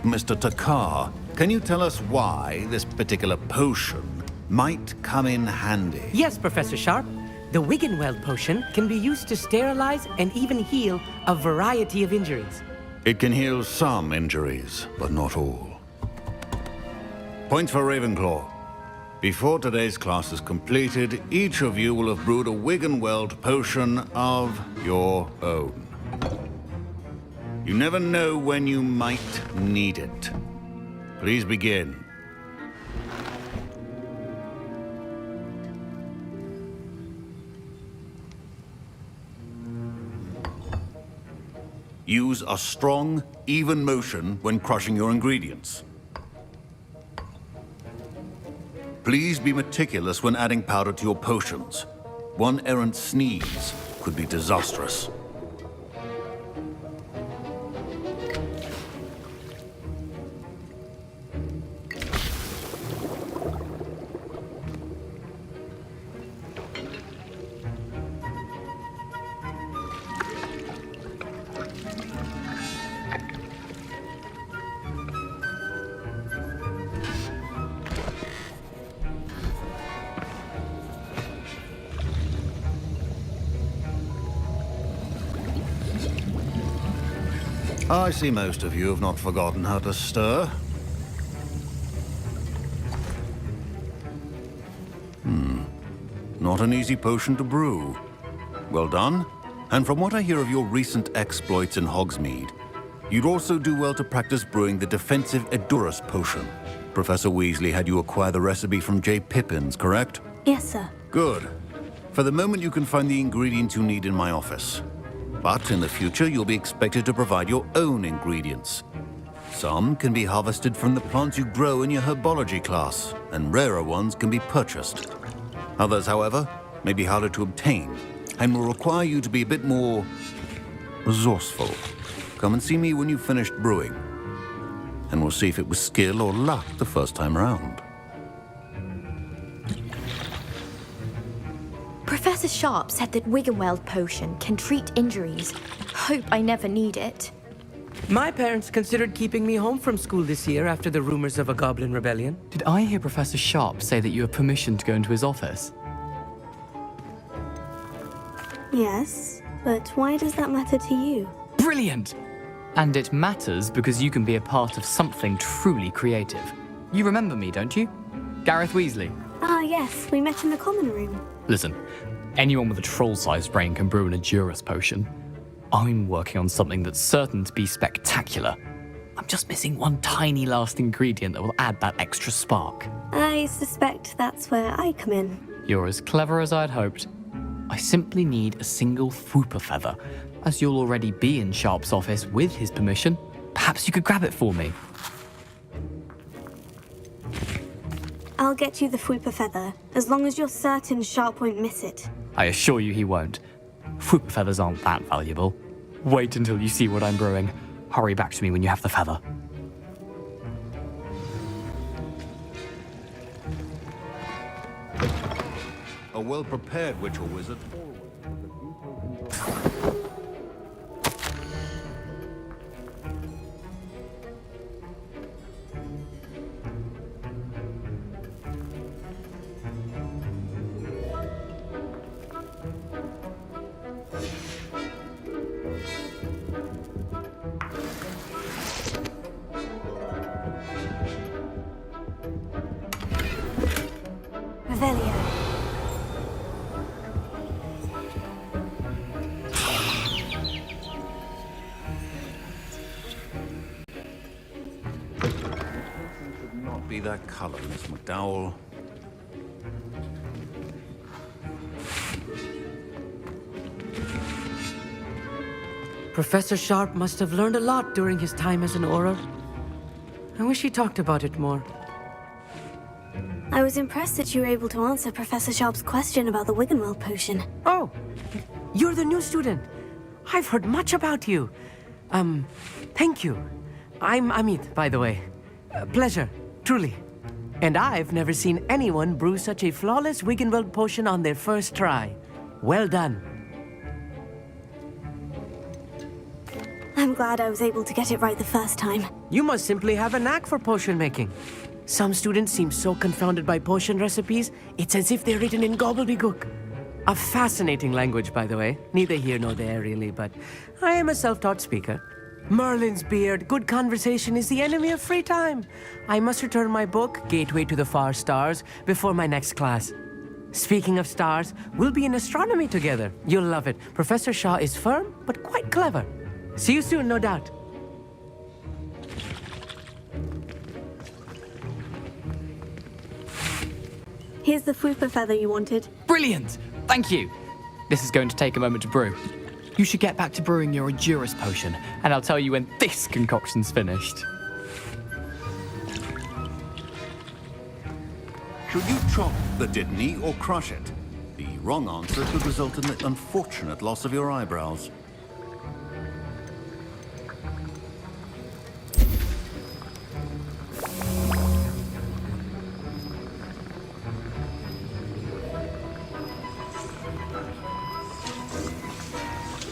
Speaker 14: Mr. Takar, can you tell us why this particular potion might come in handy?
Speaker 11: Yes, Professor Sharp. The Wiggenweld potion can be used to sterilize and even heal a variety of injuries.
Speaker 14: It can heal some injuries, but not all. Point for Ravenclaw. Before today's class is completed, each of you will have brewed a Wiggenweld potion of your own. You never know when you might need it. Please begin. Use a strong, even motion when crushing your ingredients. Please be meticulous when adding powder to your potions. One errant sneeze could be disastrous. I see most of you have not forgotten how to stir. Not an easy potion to brew. Well done. And from what I hear of your recent exploits in Hogsmeade, you'd also do well to practice brewing the defensive Edurus potion. Professor Weasley had you acquire the recipe from J. Pippins, correct?
Speaker 2: Yes, sir.
Speaker 14: Good. For the moment, you can find the ingredients you need in my office. But in the future, you'll be expected to provide your own ingredients. Some can be harvested from the plants you grow in your herbology class, and rarer ones can be purchased. Others, however, may be harder to obtain, and will require you to be a bit more resourceful. Come and see me when you've finished brewing, and we'll see if it was skill or luck the first time around.
Speaker 12: Professor Sharp said that Wiggenweld potion can treat injuries. Hope I never need it.
Speaker 11: My parents considered keeping me home from school this year after the rumors of a goblin rebellion.
Speaker 13: Did I hear Professor Sharp say that you have permission to go into his office?
Speaker 2: Yes, but why does that matter to you?
Speaker 13: Brilliant! And it matters because you can be a part of something truly creative. You remember me, don't you? Gareth Weasley.
Speaker 2: Ah, yes, we met in the common room.
Speaker 13: Listen, anyone with a troll-sized brain can brew an Edurus potion. I'm working on something that's certain to be spectacular. I'm just missing one tiny last ingredient that will add that extra spark.
Speaker 2: I suspect that's where I come in.
Speaker 13: You're as clever as I'd hoped. I simply need a single Fwooper feather. As you'll already be in Sharp's office with his permission, perhaps you could grab it for me.
Speaker 2: I'll get you the Fwooper feather, as long as you're certain Sharp won't miss it.
Speaker 13: I assure you he won't. Fwooper feathers aren't that valuable. Wait until you see what I'm brewing. Hurry back to me when you have the feather.
Speaker 14: A well-prepared witch or wizard
Speaker 2: Revelio.
Speaker 14: should not be that color, Miss McDowell.
Speaker 11: Professor Sharp must have learned a lot during his time as an Auror. I wish he talked about it more.
Speaker 2: I was impressed that you were able to answer Professor Sharp's question about the Wiggenweld potion.
Speaker 11: Oh, you're the new student. I've heard much about you. Thank you. I'm Amit, by the way. Pleasure, truly. And I've never seen anyone brew such a flawless Wiggenweld potion on their first try. Well done.
Speaker 2: I'm glad I was able to get it right the first time.
Speaker 11: You must simply have a knack for potion making. Some students seem so confounded by potion recipes, it's as if they're written in gobbledygook. A fascinating language, by the way. Neither here nor there, really, but I am a self-taught speaker. Merlin's beard, good conversation is the enemy of free time. I must return my book, Gateway to the Far Stars, before my next class. Speaking of stars, we'll be in astronomy together. You'll love it. Professor Shaw is firm, but quite clever. See you soon, no doubt.
Speaker 2: Here's the fupa feather you wanted.
Speaker 13: Brilliant! Thank you. This is going to take a moment to brew. You should get back to brewing your Adurus potion, and I'll tell you when this concoction's finished.
Speaker 14: Should you chop the Dittany or crush it? The wrong answer could result in the unfortunate loss of your eyebrows.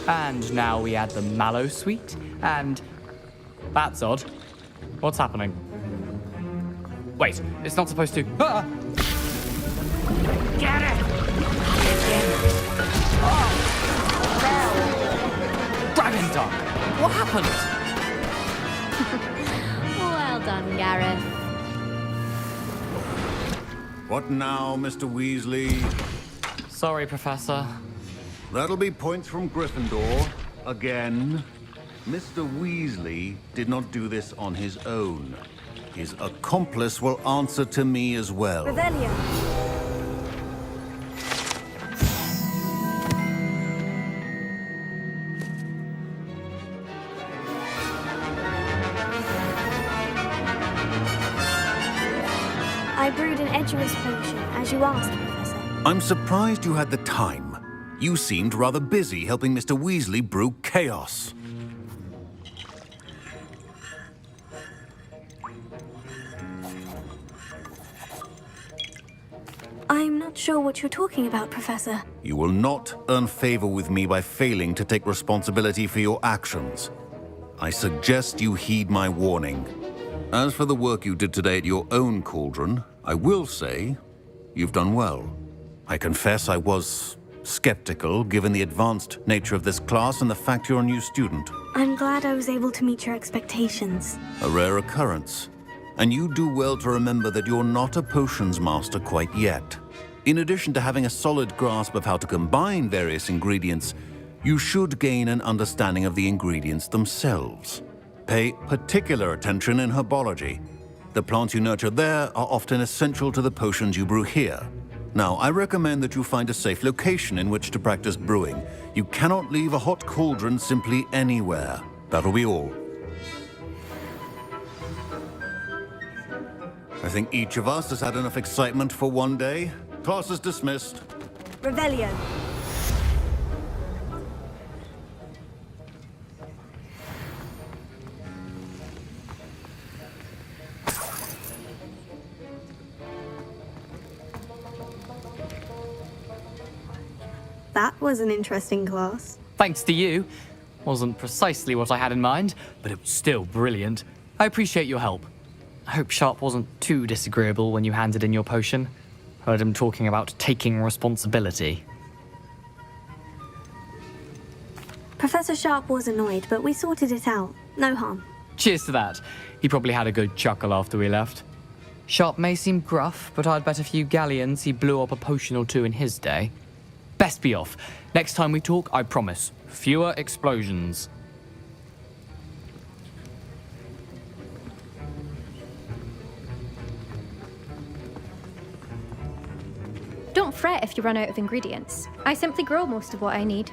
Speaker 13: And now we add the mallow sweet, and... That's odd. What's happening? Wait, it's not supposed to... Ah!
Speaker 11: Get it!
Speaker 13: Oh! Dragon Dog! What happened?
Speaker 9: Well done, Gareth.
Speaker 14: What now, Mr. Weasley?
Speaker 13: Sorry, Professor.
Speaker 14: That'll be points from Gryffindor. Again. Mr. Weasley did not do this on his own. His accomplice will answer to me as well.
Speaker 2: Revelio. I brewed an Edurus potion, as you asked, Professor.
Speaker 14: I'm surprised you had the time. You seemed rather busy helping Mr. Weasley brew chaos.
Speaker 2: I'm not sure what you're talking about, Professor.
Speaker 14: You will not earn favor with me by failing to take responsibility for your actions. I suggest you heed my warning. As for the work you did today at your own cauldron, I will say you've done well. I confess I was skeptical, given the advanced nature of this class and the fact you're a new student.
Speaker 2: I'm glad I was able to meet your expectations.
Speaker 14: A rare occurrence. And you do well to remember that you're not a potions master quite yet. In addition to having a solid grasp of how to combine various ingredients, you should gain an understanding of the ingredients themselves. Pay particular attention in herbology. The plants you nurture there are often essential to the potions you brew here. Now, I recommend that you find a safe location in which to practice brewing. You cannot leave a hot cauldron simply anywhere. That'll be all. I think each of us has had enough excitement for one day. Class is dismissed.
Speaker 2: Revelio. That was an interesting class.
Speaker 13: Thanks to you. Wasn't precisely what I had in mind, but it was still brilliant. I appreciate your help. I hope Sharp wasn't too disagreeable when you handed in your potion. Heard him talking about taking responsibility.
Speaker 2: Professor Sharp was annoyed, but we sorted it out. No harm.
Speaker 13: Cheers to that. He probably had a good chuckle after we left. Sharp may seem gruff, but I'd bet a few galleons he blew up a potion or two in his day. Best be off. Next time we talk, I promise, fewer explosions.
Speaker 12: Don't fret if you run out of ingredients. I simply grow most of what I need.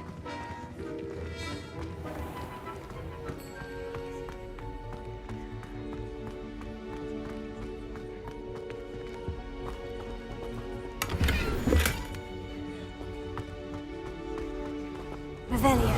Speaker 2: Revelio.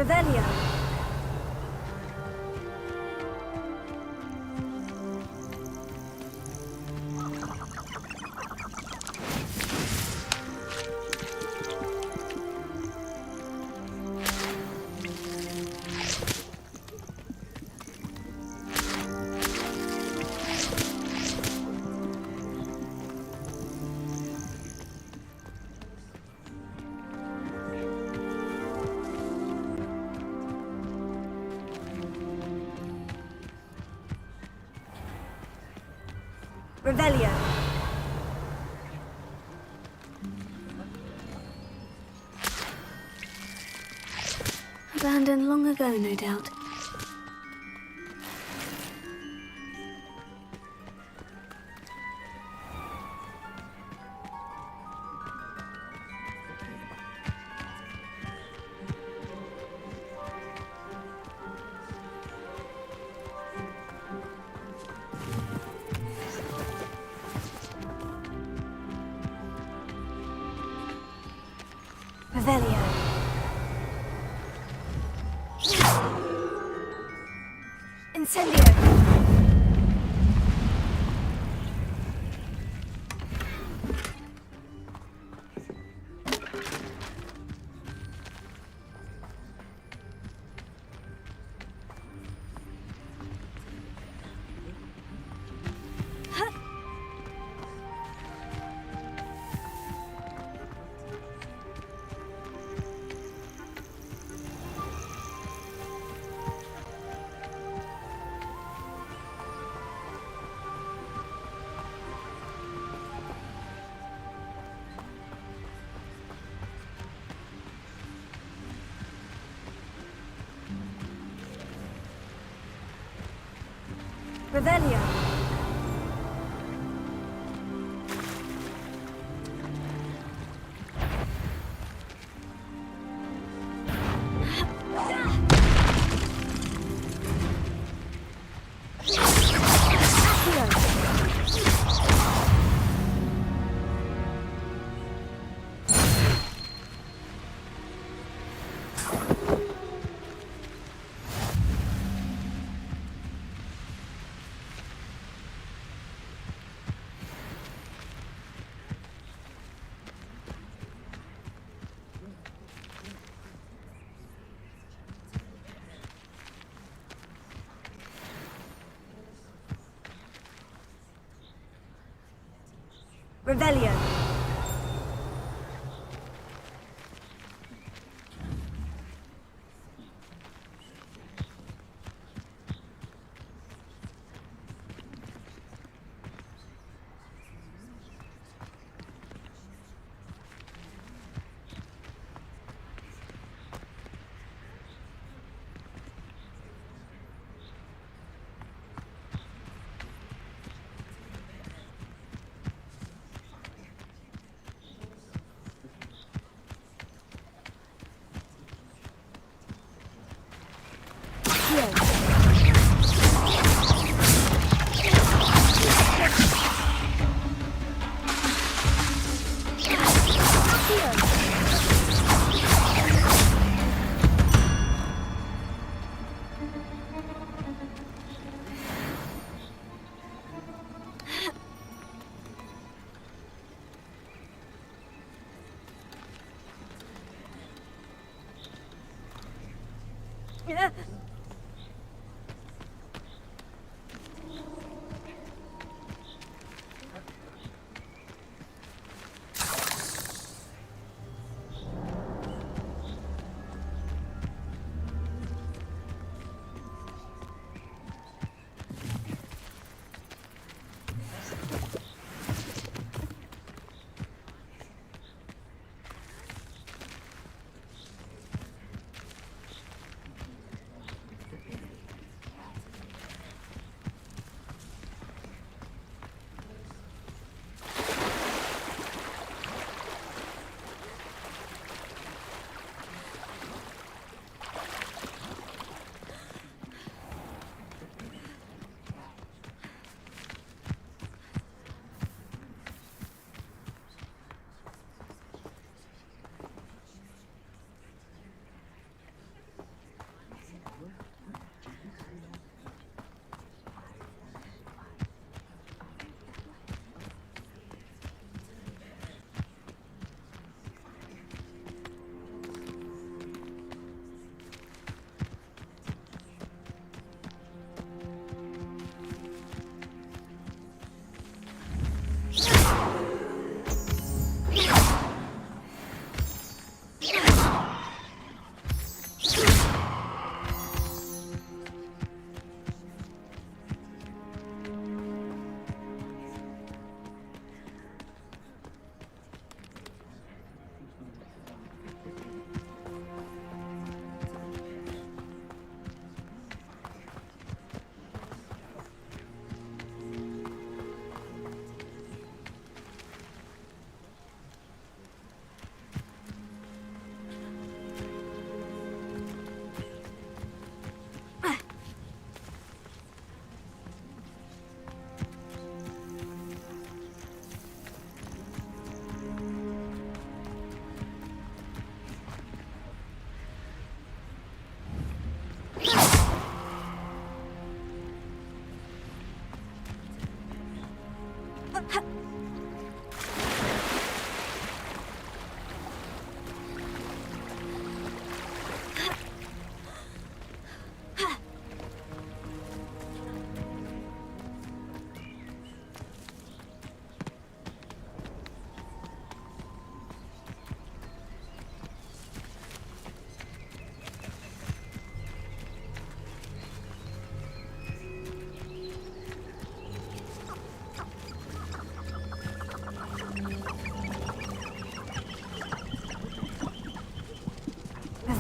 Speaker 2: Revelio. Revelio. Abandoned long ago, no doubt. Revelio. Incendio. Revelio. Revelio.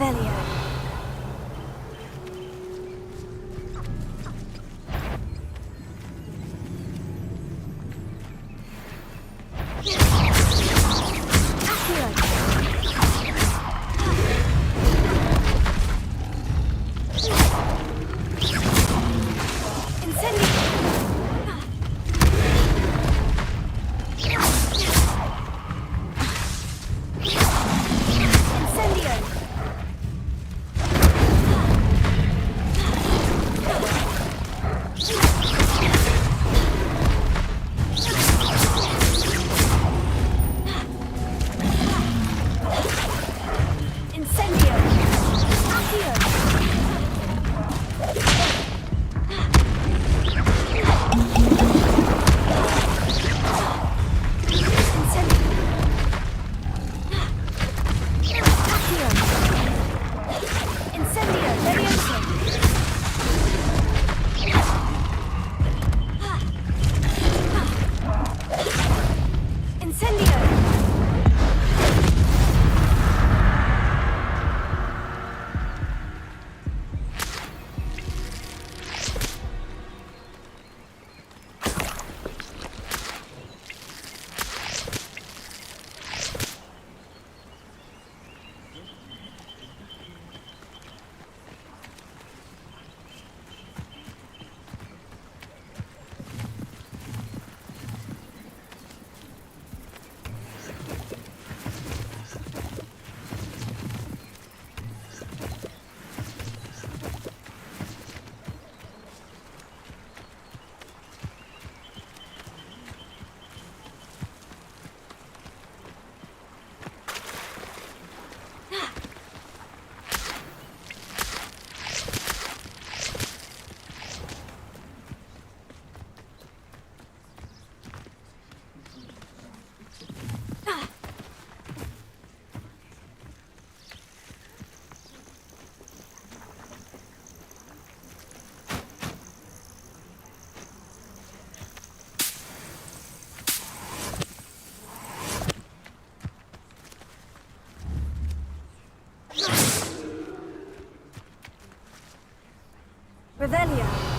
Speaker 2: Revelio. Revelio.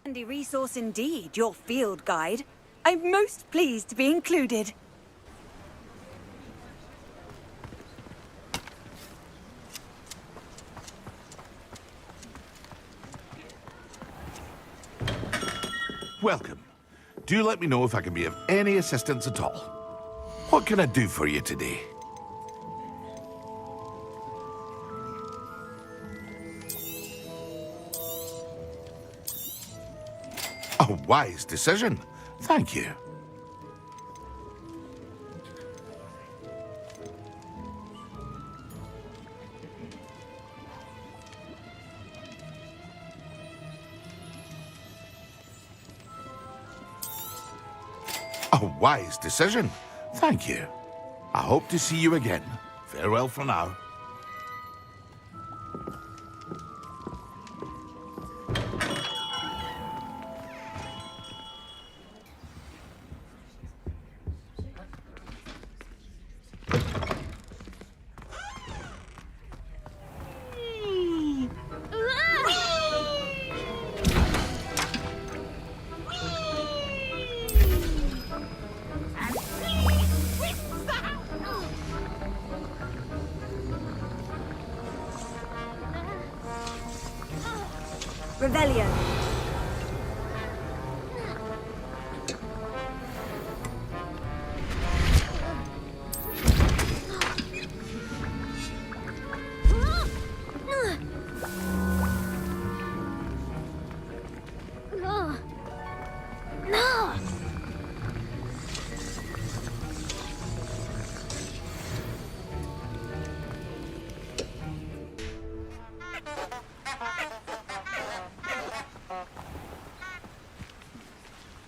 Speaker 5: Handy resource indeed, your field guide. I'm most pleased to be included.
Speaker 7: Welcome. Do let me know if I can be of any assistance at all. What can I do for you today? A wise decision. Thank you. A wise decision. Thank you. I hope to see you again. Farewell for now.
Speaker 2: Revelio.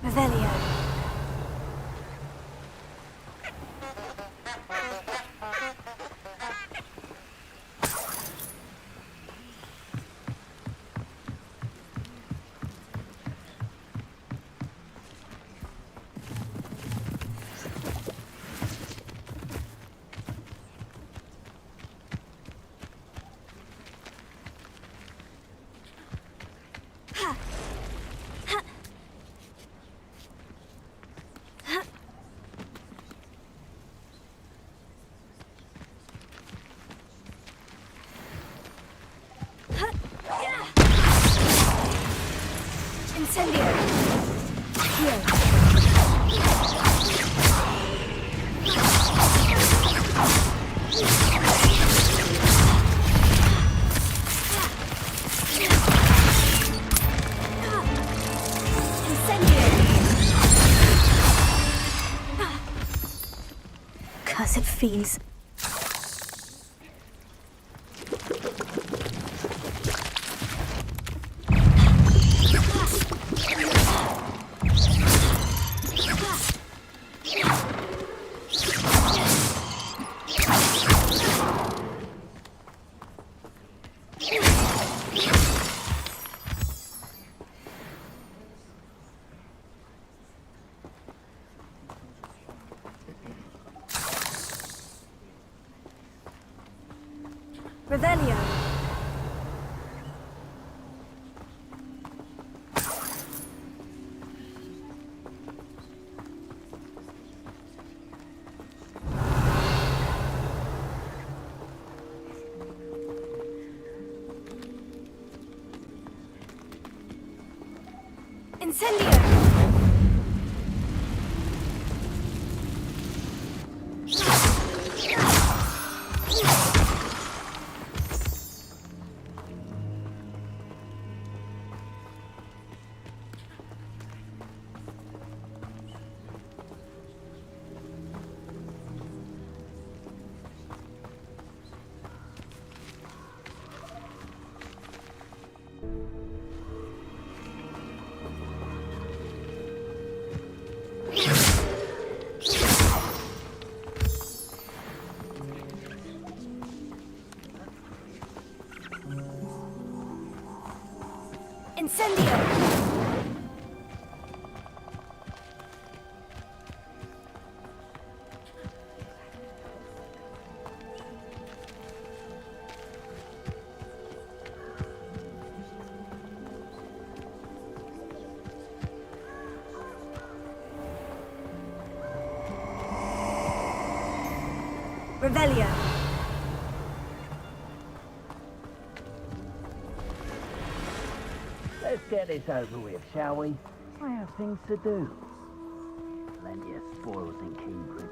Speaker 2: Revelio. Incendio! Cursed fiends. Revelio. Incendio. Incendio! Revelio.
Speaker 1: Let's get this over with, shall we? I have things to do. Plenty of spoils in Keybridge.